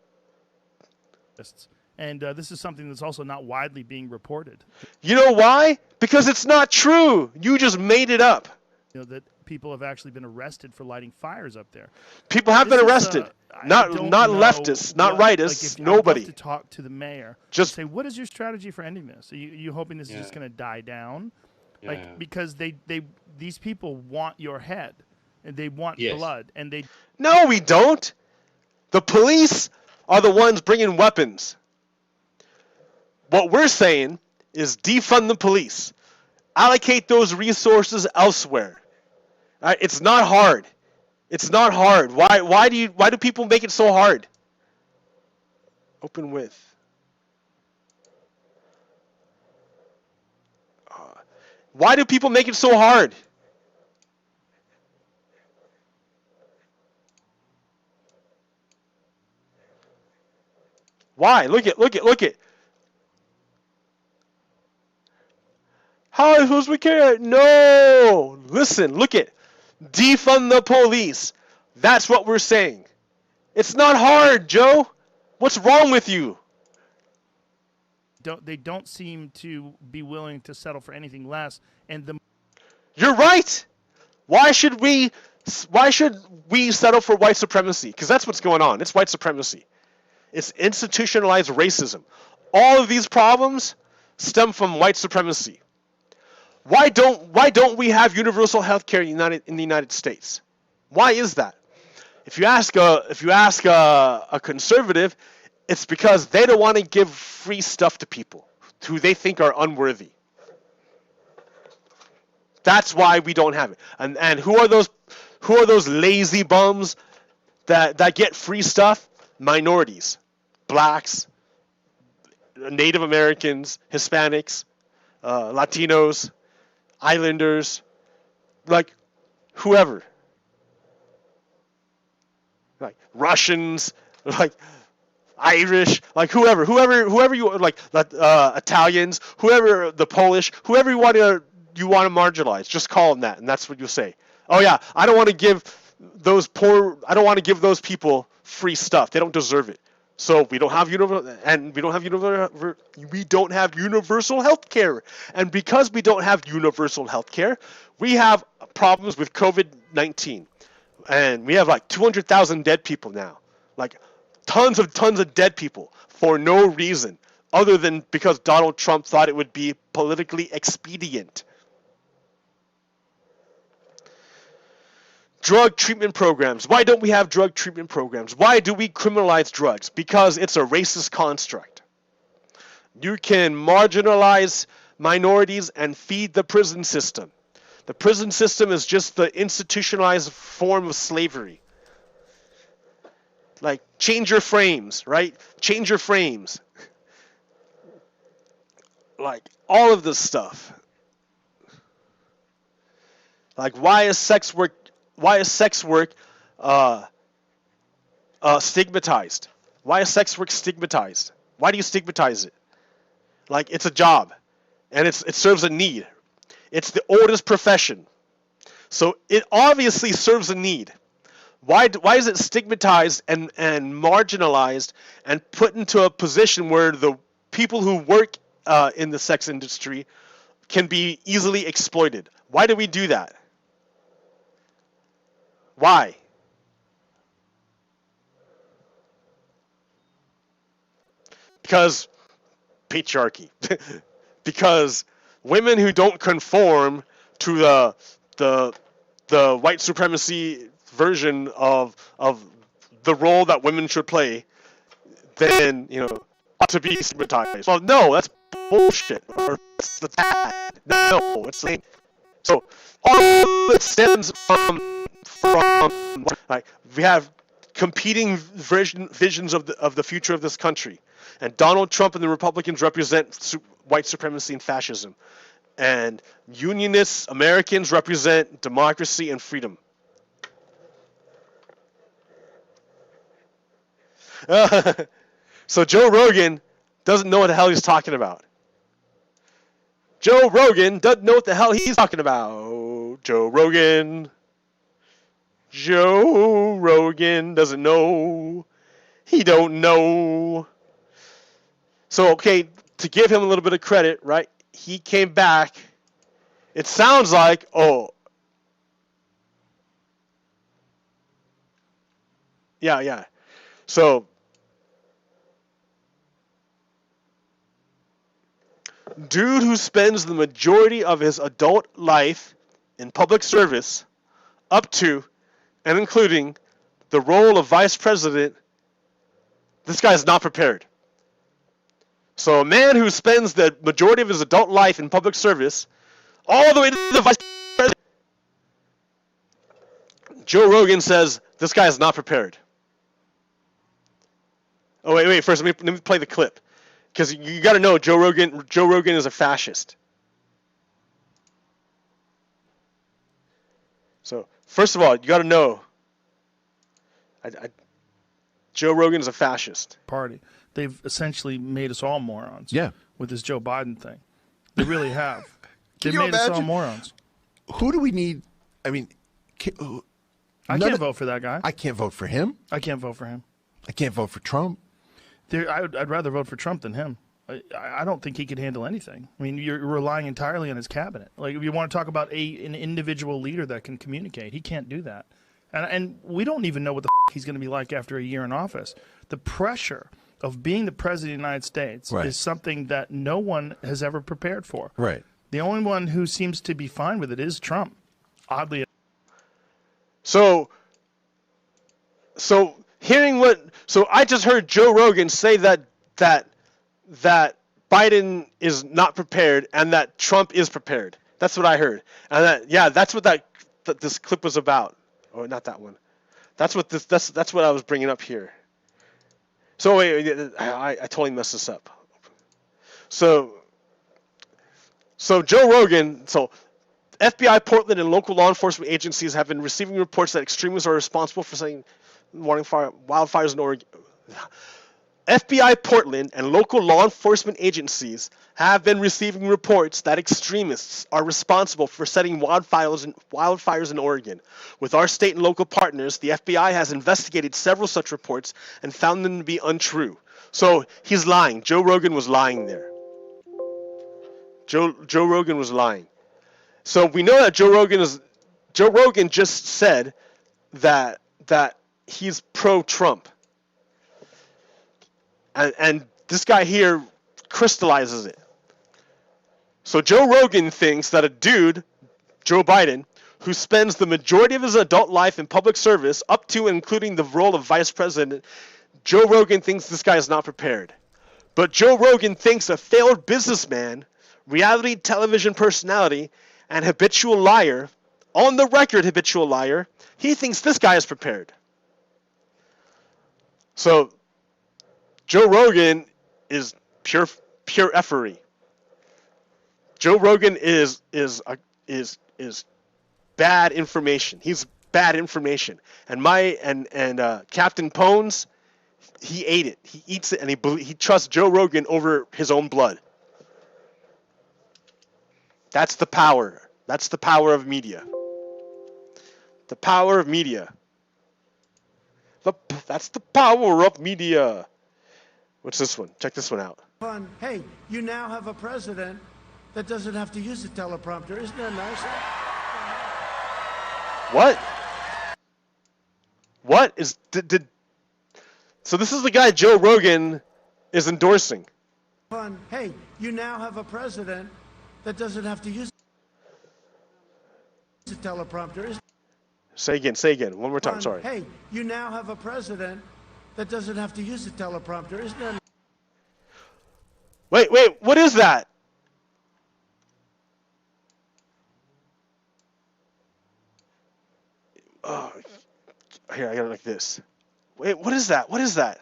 And this is something that's also not widely being reported. You know why? Because it's not true. You just made it up. You know, that people have actually been arrested for lighting fires up there. People have been arrested. Not leftists, not rightists, nobody. I'd love to talk to the mayor. Just say, what is your strategy for ending this? Are you hoping this is just going to die down? Because these people want your head, and they want blood, and they. No, we don't. The police are the ones bringing weapons. What we're saying is defund the police. Allocate those resources elsewhere. It's not hard. It's not hard. Why do people make it so hard? Open with. Why do people make it so hard? Why? Look it. How are we supposed to care? No! Listen, look it. Defund the police. That's what we're saying. It's not hard, Joe. What's wrong with you? They don't seem to be willing to settle for anything less. And You're right. Why should we settle for white supremacy? Because that's what's going on. It's white supremacy. It's institutionalized racism. All of these problems stem from white supremacy. Why don't we have universal health care in the United States? Why is that? If you ask a conservative, it's because they don't want to give free stuff to people who they think are unworthy. That's why we don't have it. And who are those lazy bums that get free stuff? Minorities, blacks, Native Americans, Hispanics, Latinos, Islanders, like whoever, like Russians, like Irish, like whoever you like, Italians, whoever, the Polish, whoever you want to marginalize, just call them that, and that's what you'll say. Oh yeah, I don't want to give those people free stuff. They don't deserve it. So we don't have universal health care. And because we don't have universal health care, we have problems with COVID-19. And we have like 200,000 dead people now. Like tons of dead people for no reason other than because Donald Trump thought it would be politically expedient. Drug treatment programs. Why don't we have drug treatment programs? Why do we criminalize drugs? Because it's a racist construct. You can marginalize minorities and feed the prison system. The prison system is just the institutionalized form of slavery. Like, change your frames, right? Change your frames. Like, all of this stuff. Like, why is sex work stigmatized? Why is sex work stigmatized? Why do you stigmatize it? Like, it's a job, and it serves a need. It's the oldest profession, so it obviously serves a need. Why is it stigmatized and marginalized and put into a position where the people who work in the sex industry can be easily exploited? Why do we do that? Why? Because patriarchy. Because women who don't conform to the white supremacy version of the role that women should play, then, ought to be stigmatized. Well, no, that's bullshit. Or that's bad. No, it's lame. So all of it stems from like, we have competing visions of the future of this country, and Donald Trump and the Republicans represent white supremacy and fascism, and Unionists, Americans, represent democracy and freedom. So Joe Rogan doesn't know what the hell he's talking about. Joe Rogan doesn't know what the hell he's talking about. Joe Rogan doesn't know He don't know. So, okay, to give him a little bit of credit, right? He came back. It sounds like, oh, yeah. So, dude who spends the majority of his adult life in public service, up to and including the role of vice president, this guy is not prepared. So a man who spends the majority of his adult life in public service, all the way to the vice president, Joe Rogan says this guy is not prepared. Oh, wait, first let me play the clip. Because you got to know Joe Rogan is a fascist. So, first of all, you got to know Joe Rogan is a fascist. Party. They've essentially made us all morons. Yeah. With this Joe Biden thing. They really have. They you made us all imagine? morons. Who do we need? I mean, I can't vote for that guy. I can't vote for him. I can't vote for him. I can't vote for Trump. I'd rather vote for Trump than him. I don't think he could handle anything. I mean, you're relying entirely on his cabinet. Like, if you want to talk about an individual leader that can communicate, he can't do that. And we don't even know what the he's going to be like after a year in office. The pressure of being the president of the United States is something that no one has ever prepared for. Right. The only one who seems to be fine with it is Trump, oddly enough. So I just heard Joe Rogan say that Biden is not prepared and that Trump is prepared. That's what I heard. And that's what this clip was about. Oh, not that one. That's what I was bringing up here. So wait, I totally messed this up. So Joe Rogan, FBI, Portland, and local law enforcement agencies have been receiving reports that extremists are responsible for setting wildfires in Oregon. FBI, Portland, and local law enforcement agencies have been receiving reports that extremists are responsible for setting wildfires in Oregon. With our state and local partners, the FBI has investigated several such reports and found them to be untrue. So he's lying. Joe Rogan was lying there. Joe Rogan was lying. So we know that Joe Rogan just said that he's pro-Trump. And this guy here crystallizes it. So Joe Rogan thinks that a dude, Joe Biden, who spends the majority of his adult life in public service, up to and including the role of vice president, Joe Rogan thinks this guy is not prepared. But Joe Rogan thinks a failed businessman, reality television personality, and habitual liar, on the record habitual liar, he thinks this guy is prepared. So Joe Rogan is pure effery. Joe Rogan is bad information. He's bad information. And Captain Pones, he ate it. He eats it, and he trusts Joe Rogan over his own blood. That's the power. That's the power of media. The power of media. That's the power of media. What's this one? Check this one out. Hey, you now have a president that doesn't have to use a teleprompter. Isn't that nice? What? What is did? So this is the guy Joe Rogan is endorsing. Hey, you now have a president that doesn't have to use a teleprompter. Say again. One more time. Sorry. Hey, you now have a president that doesn't have to use a teleprompter. Isn't that? Wait. What is that? Oh, here, I got it like this. Wait, what is that? What is that?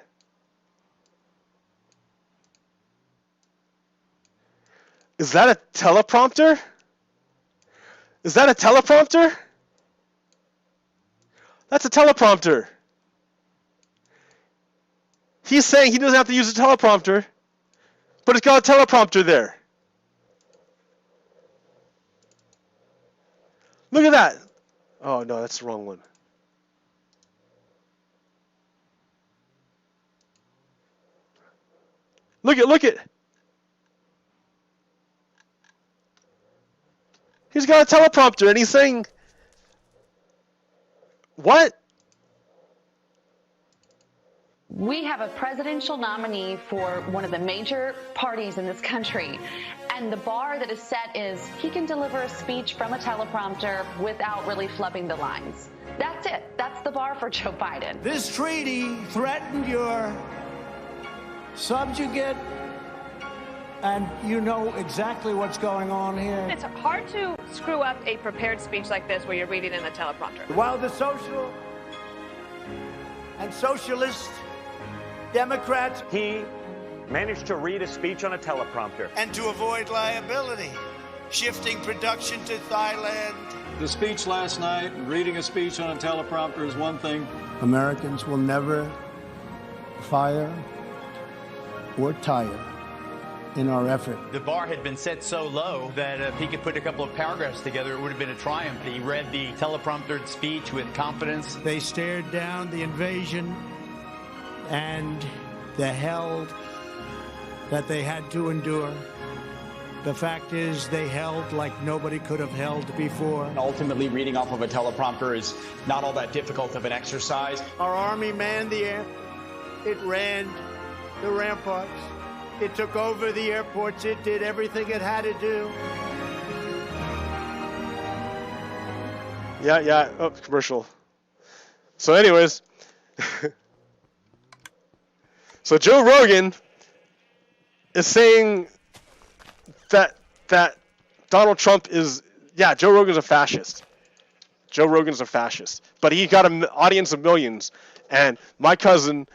Is that a teleprompter? Is that a teleprompter? That's a teleprompter. He's saying he doesn't have to use a teleprompter, but it's got a teleprompter there. Look at that. Oh, no, that's the wrong one. Look at. He's got a teleprompter and he's saying, what? We have a presidential nominee for one of the major parties in this country, and the bar that is set is he can deliver a speech from a teleprompter without really flubbing the lines. That's it. That's the bar for Joe Biden. This treaty threatened your subjugate, and you know exactly what's going on here. It's hard to screw up a prepared speech like this where you're reading in the teleprompter. While the social and socialist Democrats, He managed to read a speech on a teleprompter. and to avoid liability, shifting production to Thailand. The speech last night, reading a speech on a teleprompter is one thing. Americans will never fire or tire in our effort. The bar had been set so low that if he could put a couple of paragraphs together, it would have been a triumph. He read the telepromptered speech with confidence. They stared down the invasion and the hell that they had to endure. The fact is, they held like nobody could have held before. Ultimately, reading off of a teleprompter is not all that difficult of an exercise. Our army manned the air. It ran the ramparts. It took over the airports. It did everything it had to do. Yeah. Oh, commercial. So anyways. So Joe Rogan is saying that Donald Trump is, Joe Rogan's a fascist. Joe Rogan's a fascist. But he got an audience of millions. And my cousin,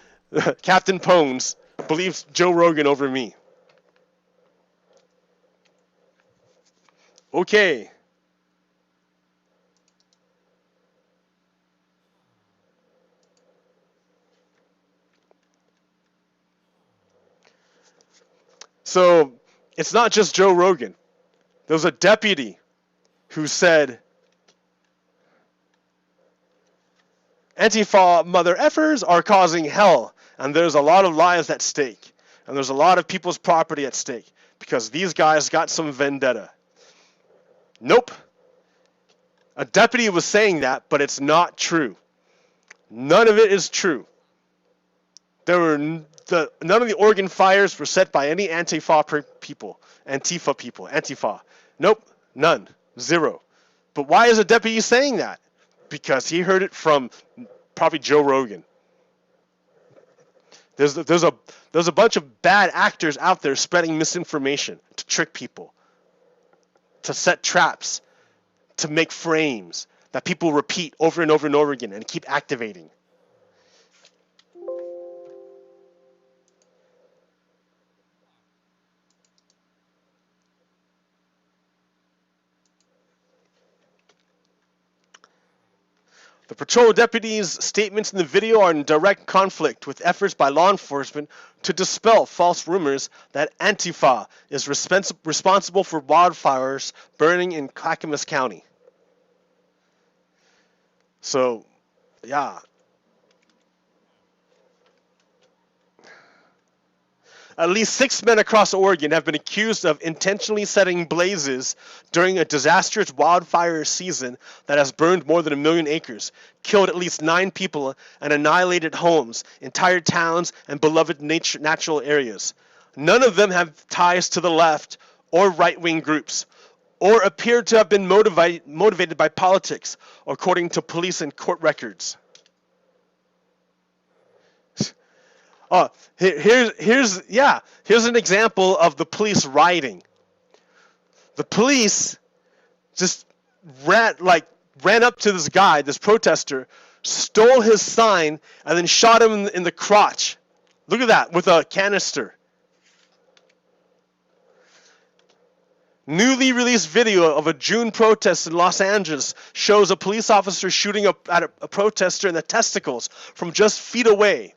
Captain Pones, believes Joe Rogan over me. Okay. So it's not just Joe Rogan. There was a deputy who said, Antifa mother effers are causing hell, and there's a lot of lives at stake, and there's a lot of people's property at stake, because these guys got some vendetta. Nope. A deputy was saying that, but it's not true. None of it is true. None of the Oregon fires were set by any Antifa people. Antifa. Nope, none, zero. But why is a deputy saying that? Because he heard it from probably Joe Rogan. There's a bunch of bad actors out there spreading misinformation to trick people, to set traps, to make frames that people repeat over and over and over again and keep activating. The patrol deputies' statements in the video are in direct conflict with efforts by law enforcement to dispel false rumors that Antifa is responsible for wildfires burning in Clackamas County. So, yeah. At least 6 men across Oregon have been accused of intentionally setting blazes during a disastrous wildfire season that has burned more than 1 million acres, killed at least 9 people, and annihilated homes, entire towns, and beloved natural areas. None of them have ties to the left or right-wing groups, or appear to have been motivated by politics, according to police and court records. Here's an example of the police rioting. The police just ran up to this guy, this protester, stole his sign, and then shot him in the crotch. Look at that, with a canister. Newly released video of a June protest in Los Angeles shows a police officer shooting up at a protester in the testicles from just feet away.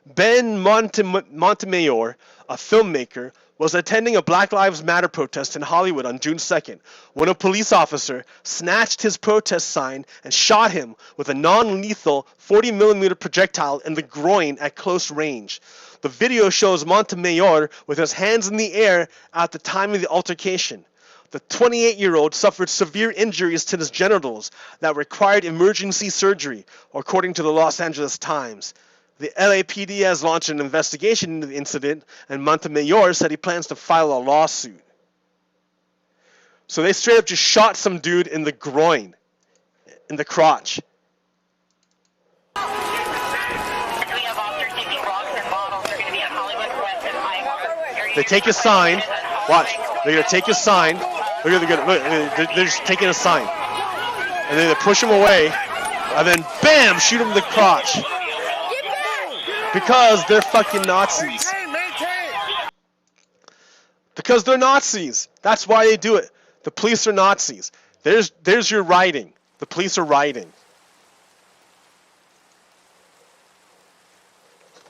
Ben Montemayor, a filmmaker, was attending a Black Lives Matter protest in Hollywood on June 2nd when a police officer snatched his protest sign and shot him with a non-lethal 40mm projectile in the groin at close range. The video shows Montemayor with his hands in the air at the time of the altercation. The 28-year-old suffered severe injuries to his genitals that required emergency surgery, according to the Los Angeles Times. The LAPD has launched an investigation into the incident, and Montemayor said he plans to file a lawsuit. So they straight up just shot some dude in the groin, in the crotch. We have officers taking rocks and bottles. They're going to be at Hollywood West and Iowa. They take his sign. Watch. They're going to take his sign. Look, they're just taking a sign. And then they push him away, and then BAM! Shoot him in the crotch. Because they're fucking Nazis. Because they're Nazis. That's why they do it. The police are Nazis. There's your rioting. The police are rioting.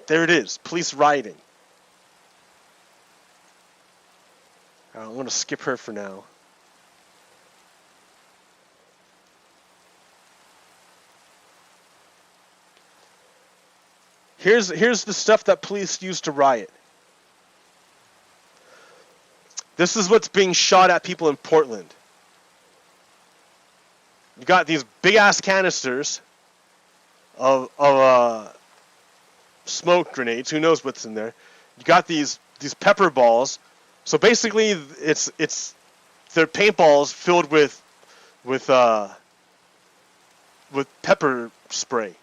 There it is. Police rioting. I'm going to skip her for now. Here's the stuff that police use to riot. This is what's being shot at people in Portland. You got these big ass canisters of smoke grenades. Who knows what's in there? You got these pepper balls. So basically, it's they're paintballs filled with pepper spray.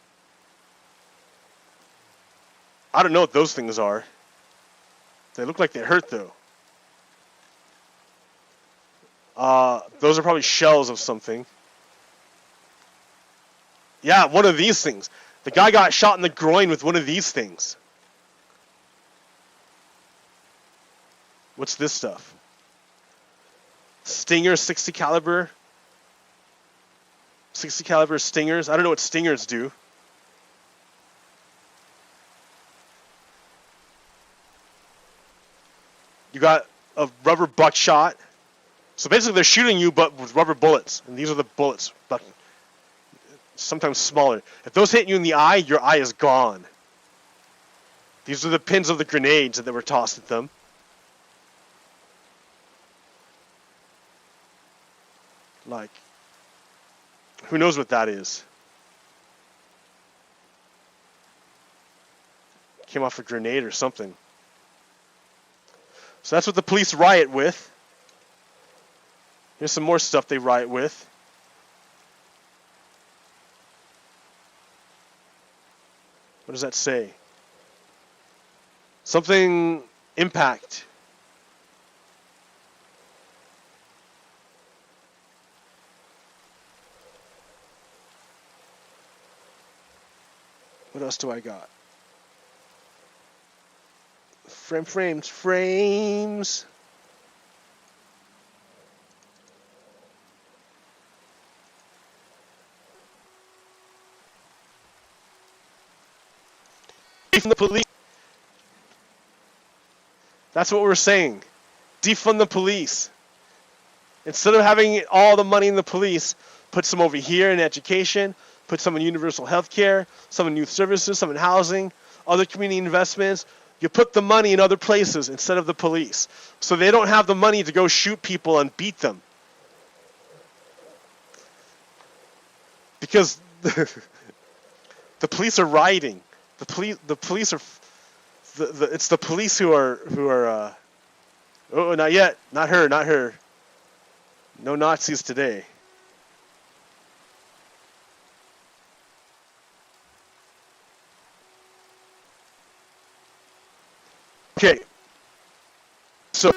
I don't know what those things are. They look like they hurt, though. Those are probably shells of something. Yeah, one of these things. The guy got shot in the groin with one of these things. What's this stuff? Stinger 60 caliber. 60 caliber stingers. I don't know what stingers do. You got a rubber buckshot. So basically they're shooting you but with rubber bullets. And these are the bullets. Sometimes smaller. If those hit you in the eye, your eye is gone. These are the pins of the grenades that were tossed at them. Like, who knows what that is? Came off a grenade or something. So that's what the police riot with. Here's some more stuff they riot with. What does that say? Something impact. What else do I got? Frames. Defund the police. That's what we're saying. Defund the police. Instead of having all the money in the police, put some over here in education, put some in universal health care, some in youth services, some in housing, other community investments. You put the money in other places instead of the police. So they don't have the money to go shoot people and beat them. Because the police are rioting. The police are it's the police who are oh, not yet. Not her. No Nazis today. Okay, so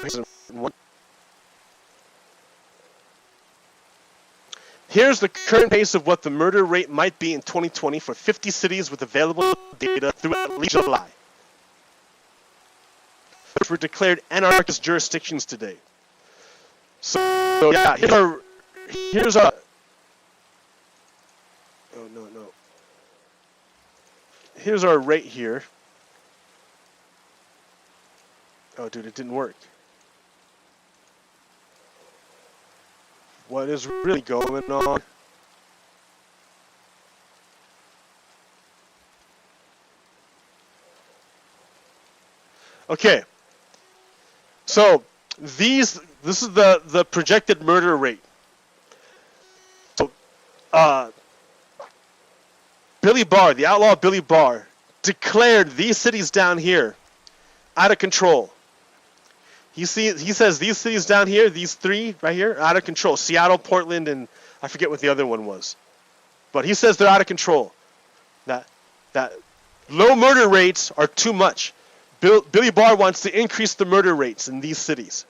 here's the current pace of what the murder rate might be in 2020 for 50 cities with available data through at least July. Which were declared anarchist jurisdictions today. So yeah, here's our oh no. Here's our rate here. Oh, dude, it didn't work. what is really going on. Okay. So this is the projected murder rate. So Billy Barr, the outlaw Billy Barr, declared these cities down here out of control. He says these cities down here, these three right here, out of control. Seattle, Portland, and I forget what the other one was. But he says they're out of control. That low murder rates are too much. Billy Barr wants to increase the murder rates in these cities.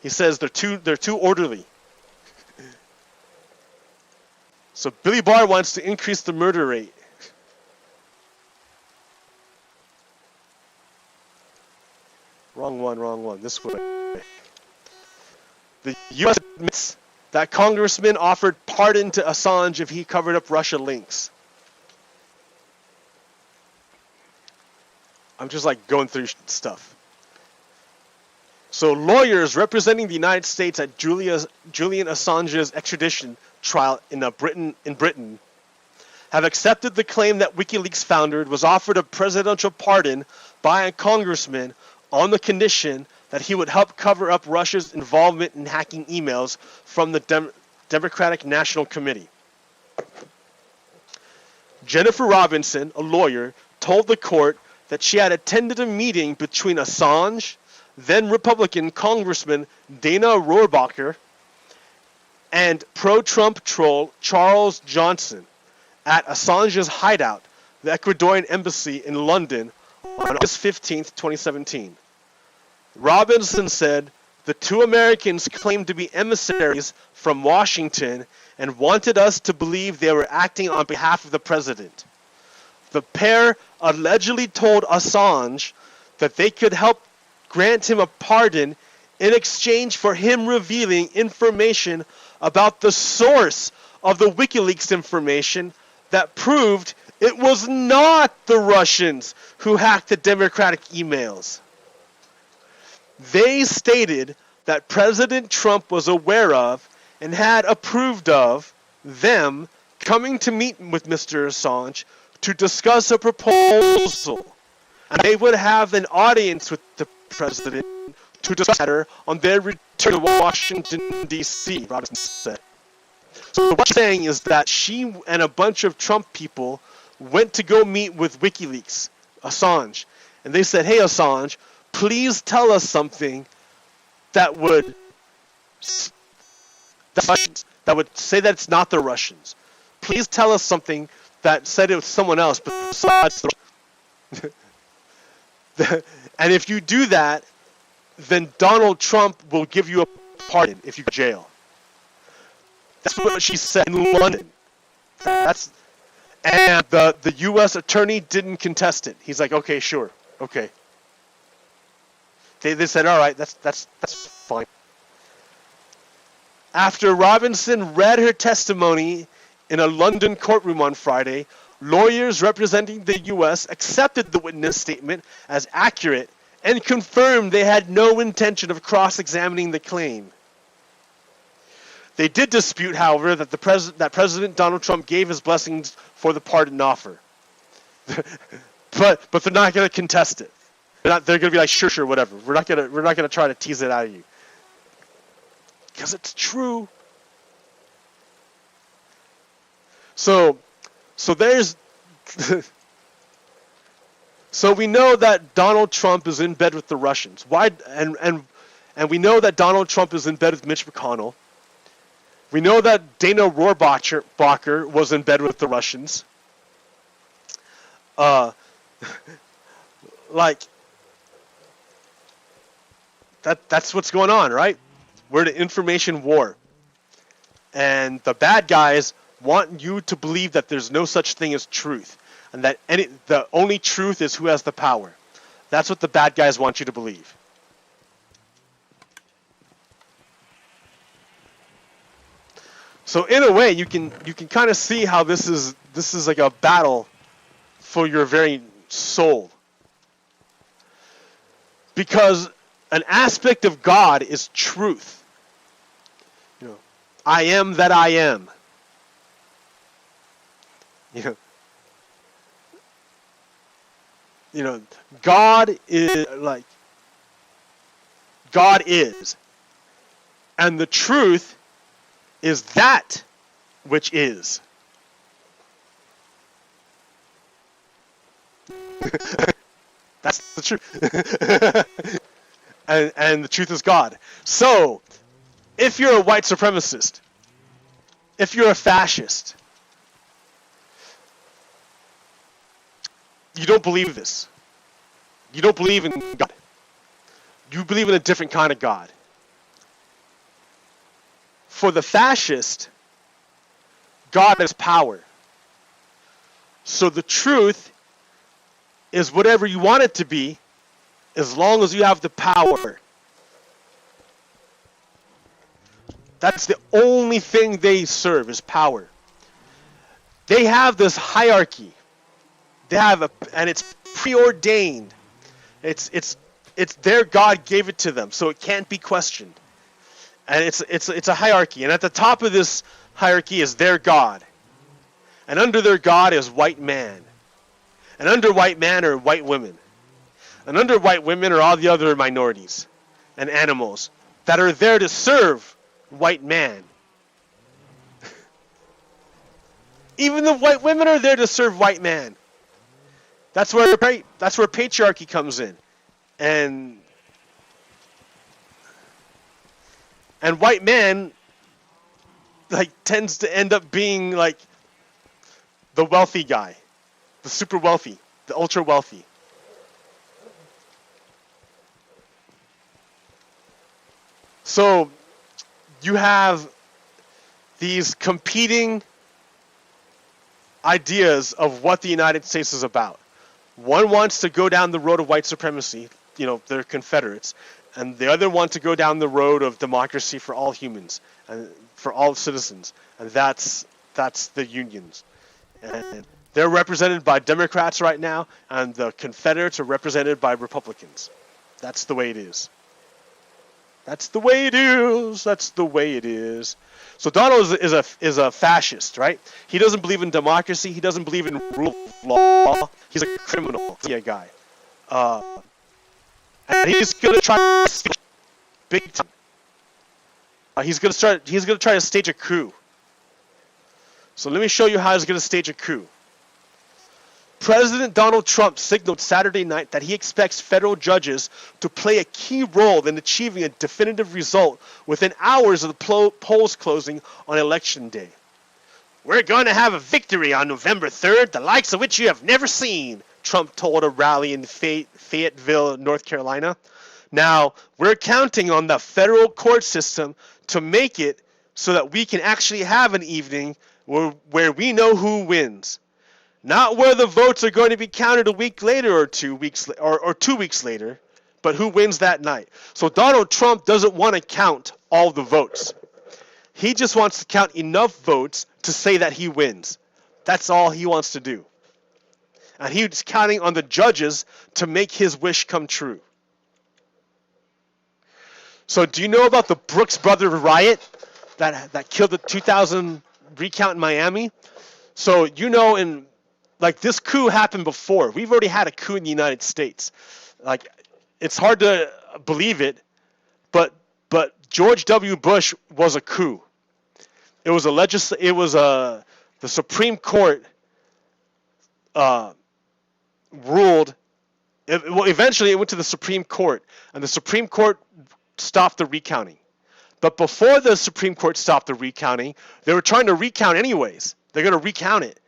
He says they're too orderly. So Billy Barr wants to increase the murder rate. Wrong one. This way. The U.S. admits that congressman offered pardon to Assange if he covered up Russia links. I'm just like going through stuff. So lawyers representing the United States at Julian Assange's extradition trial in Britain have accepted the claim that WikiLeaks founder was offered a presidential pardon by a congressman on the condition that he would help cover up Russia's involvement in hacking emails from the Democratic National Committee. Jennifer Robinson, a lawyer, told the court that she had attended a meeting between Assange, then Republican Congressman Dana Rohrabacher, and pro-Trump troll Charles Johnson at Assange's hideout, the Ecuadorian embassy in London, on August 15th, 2017. Robinson said the two Americans claimed to be emissaries from Washington and wanted us to believe they were acting on behalf of the president. The pair allegedly told Assange that they could help grant him a pardon in exchange for him revealing information about the source of the WikiLeaks information that proved it was not the Russians who hacked the Democratic emails. They stated that President Trump was aware of and had approved of them coming to meet with Mr. Assange to discuss a proposal, and they would have an audience with the president to discuss the matter on their return to Washington, D.C., Robinson said. So what she's saying is that she and a bunch of Trump people went to go meet with WikiLeaks, Assange, and they said, hey, Assange, please tell us something that would say that it's not the Russians. Please tell us something that said it was someone else besides and if you do that, then Donald Trump will give you a pardon if you go to jail. That's what she said in London. And the U.S. attorney didn't contest it. He's like, okay, sure, okay. They said, all right, that's fine. After Robinson read her testimony in a London courtroom on Friday, lawyers representing the U.S. accepted the witness statement as accurate and confirmed they had no intention of cross-examining the claim. They did dispute, however, that President Donald Trump gave his blessings for the pardon offer. but they're not going to contest it. They're going to be like, sure, whatever. We're not going to try to tease it out of you. Because it's true. So there's so we know that Donald Trump is in bed with the Russians. Why? And we know that Donald Trump is in bed with Mitch McConnell. We know that Dana Rohrabacher was in bed with the Russians. That's what's going on, right? We're in an information war. And the bad guys want you to believe that there's no such thing as truth. And that the only truth is who has the power. That's what the bad guys want you to believe. So in a way, you can kind of see how this is like a battle for your very soul. Because an aspect of God is truth. I am that I am. You know, God is like, God is. And the truth is that which is. That's the truth. and the truth is God. So, if you're a white supremacist, if you're a fascist, you don't believe this. You don't believe in God. You believe in a different kind of God. For the fascist, God is power. So the truth is whatever you want it to be, as long as you have the power. That's the only thing they serve, is power. They have this hierarchy. They have and it's preordained. It's their God gave it to them, so it can't be questioned. And it's a hierarchy, and at the top of this hierarchy is their God, and under their God is white man, and under white man are white women, and under white women are all the other minorities and animals that are there to serve white man. Even the white women are there to serve white man. That's where patriarchy comes in, and white man like tends to end up being like the wealthy guy, the super wealthy, the ultra wealthy. So you have these competing ideas of what the United States is about. One wants to go down the road of white supremacy, you know, they're Confederates, and the other want to go down the road of democracy for all humans and for all citizens, and that's the unions. And they're represented by Democrats right now, and the Confederates are represented by Republicans. That's the way it is. That's the way it is. That's the way it is. So Donald is a fascist, right? He doesn't believe in democracy. He doesn't believe in rule of law. He's a criminal. He's a guy. And he's gonna try big time. He's gonna try to stage a coup. So let me show you how he's gonna stage a coup. President Donald Trump signaled Saturday night that he expects federal judges to play a key role in achieving a definitive result within hours of the polls closing on Election Day. "We're going to have a victory on November 3rd, the likes of which you have never seen," Trump told a rally in Fayetteville, North Carolina. Now, we're counting on the federal court system to make it so that we can actually have an evening where we know who wins. Not where the votes are going to be counted a week later or 2 weeks or 2 weeks later, but who wins that night. So Donald Trump doesn't want to count all the votes. He just wants to count enough votes to say that he wins. That's all he wants to do. And he's counting on the judges to make his wish come true. So do you know about the Brooks Brothers riot that killed the 2000 recount in Miami? So you know, like this coup happened before. We've already had a coup in the United States. Like, it's hard to believe it, but George W. Bush was a coup. It was the Supreme Court ruled. Eventually, it went to the Supreme Court, and the Supreme Court stopped the recounting. But before the Supreme Court stopped the recounting, they were trying to recount anyways. They're going to recount it.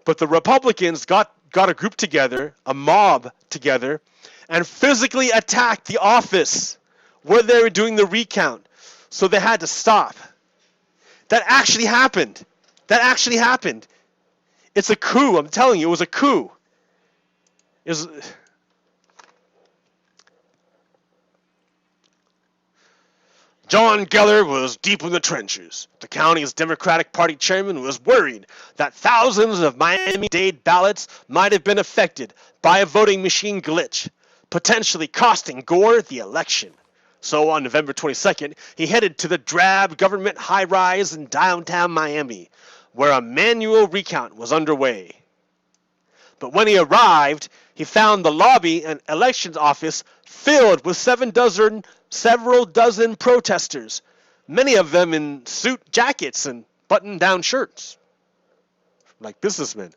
But the Republicans got a group together, a mob together, and physically attacked the office where they were doing the recount. So they had to stop. That actually happened. It's a coup. I'm telling you, it was a coup. John Geller was deep in the trenches. The county's Democratic Party chairman was worried that thousands of Miami-Dade ballots might have been affected by a voting machine glitch, potentially costing Gore the election. So on November 22nd, he headed to the drab government high-rise in downtown Miami, where a manual recount was underway. But when he arrived, he found the lobby and elections office filled with several dozen protesters, many of them in suit jackets and button-down shirts, like businessmen.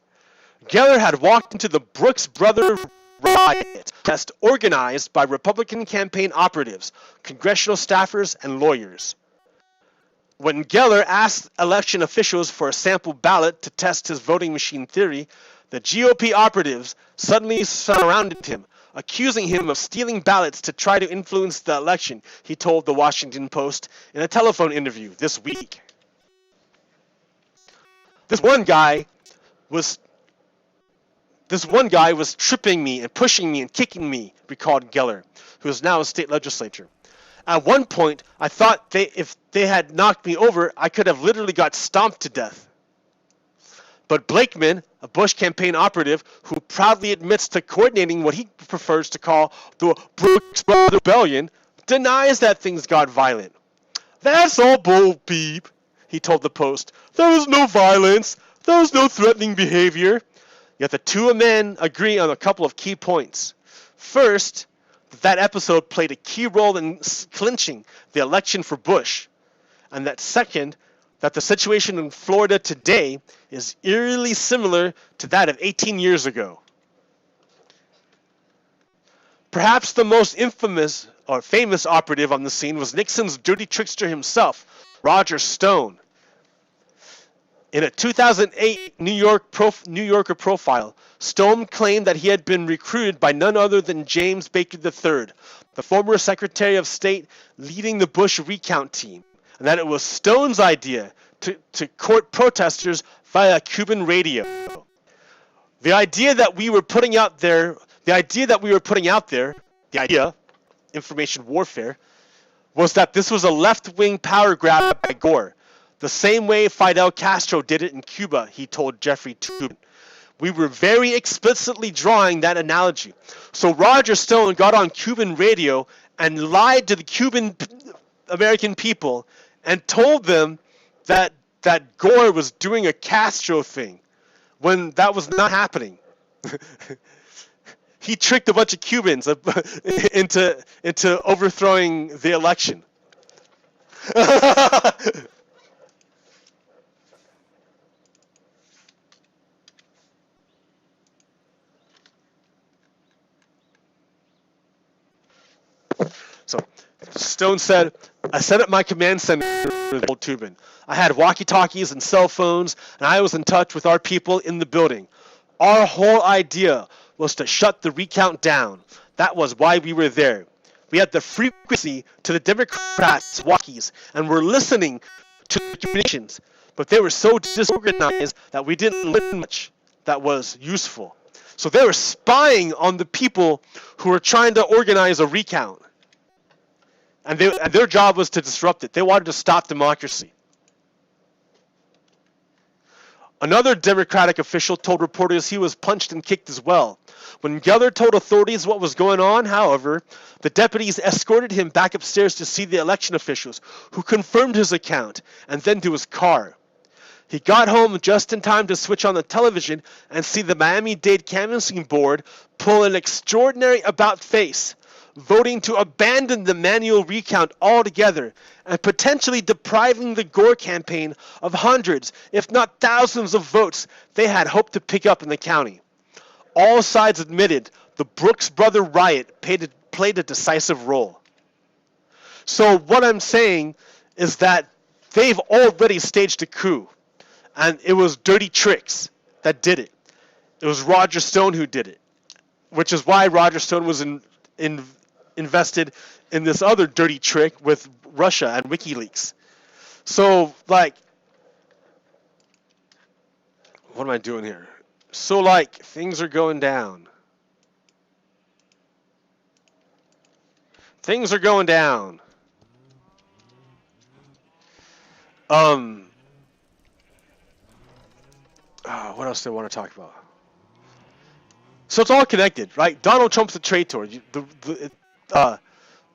Geller had walked into the Brooks Brothers riot protest organized by Republican campaign operatives, congressional staffers, and lawyers. When Geller asked election officials for a sample ballot to test his voting machine theory, the GOP operatives suddenly surrounded him, accusing him of stealing ballots to try to influence the election, he told the Washington Post in a telephone interview this week. This one guy was tripping me and pushing me and kicking me, recalled Geller, who is now a state legislator. At one point, I thought if they had knocked me over, I could have literally got stomped to death. But Blakeman, a Bush campaign operative who proudly admits to coordinating what he prefers to call the Brooks Brothers Rebellion, denies that things got violent. That's all bull beep, he told the Post. There was no violence. There was no threatening behavior. Yet the two men agree on a couple of key points. First, that episode played a key role in clinching the election for Bush. And that second, that the situation in Florida today is eerily similar to that of 18 years ago. Perhaps the most infamous or famous operative on the scene was Nixon's dirty trickster himself, Roger Stone. In a 2008 New Yorker profile, Stone claimed that he had been recruited by none other than James Baker III, the former Secretary of State leading the Bush recount team, and that it was Stone's idea to court protesters via Cuban radio. The idea, information warfare, was that this was a left-wing power grab by Gore, the same way Fidel Castro did it in Cuba, he told Jeffrey Toobin. We were very explicitly drawing that analogy. So Roger Stone got on Cuban radio and lied to the Cuban American people and told them that Gore was doing a Castro thing when that was not happening. He tricked a bunch of Cubans into overthrowing the election. So Stone said, I set up my command center with old Toobin. I had walkie-talkies and cell phones, and I was in touch with our people in the building. Our whole idea was to shut the recount down. That was why we were there. We had the frequency to the Democrats' walkies, and were listening to the communications, but they were so disorganized that we didn't listen much that was useful. So they were spying on the people who were trying to organize a recount. And their job was to disrupt it. They wanted to stop democracy. Another Democratic official told reporters he was punched and kicked as well. When Geller told authorities what was going on, however, the deputies escorted him back upstairs to see the election officials, who confirmed his account, and then to his car. He got home just in time to switch on the television and see the Miami-Dade canvassing board pull an extraordinary about-face, voting to abandon the manual recount altogether and potentially depriving the Gore campaign of hundreds, if not thousands of votes they had hoped to pick up in the county. All sides admitted the Brooks Brothers riot played a decisive role. So what I'm saying is that they've already staged a coup, and it was dirty tricks that did it. It was Roger Stone who did it, which is why Roger Stone was invested in this other dirty trick with Russia and WikiLeaks. So, like, what am I doing here? So, like, things are going down. Things are going down. What else do I want to talk about? So it's all connected, right? Donald Trump's a traitor.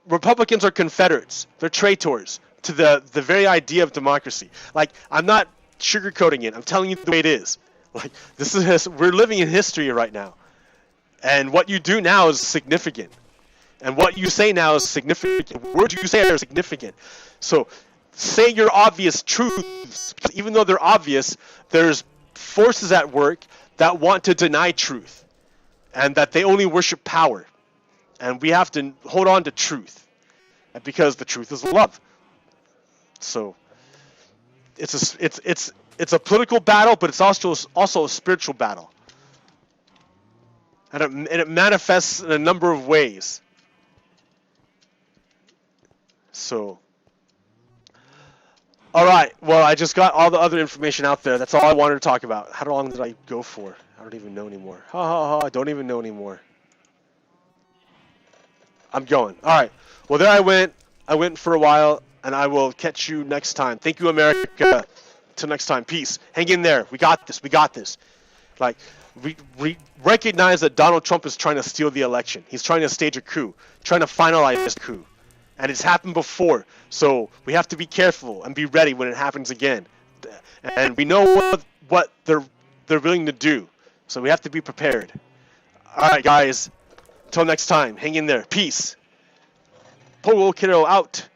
Republicans are Confederates. They're traitors to the very idea of democracy. Like, I'm not sugarcoating it. I'm telling you the way it is. Like, we're living in history right now. And what you do now is significant. And what you say now is significant. Words you say are significant. So, say your obvious truths. Even though they're obvious, there's forces at work that want to deny truth. And that they only worship power. And we have to hold on to truth. And because the truth is love. So, it's a political battle, but it's also a spiritual battle. And it manifests in a number of ways. So, all right. Well, I just got all the other information out there. That's all I wanted to talk about. How long did I go for? I don't even know anymore. I don't even know anymore. I'm going. All right. Well, there I went. I went for a while, and I will catch you next time. Thank you, America. Till next time. Peace. Hang in there. We got this. We got this. Like, we recognize that Donald Trump is trying to steal the election. He's trying to stage a coup, trying to finalize this coup. And it's happened before, so we have to be careful and be ready when it happens again. And we know what they're willing to do, so we have to be prepared. All right, guys. Until next time, hang in there. Peace. POGOKERO out.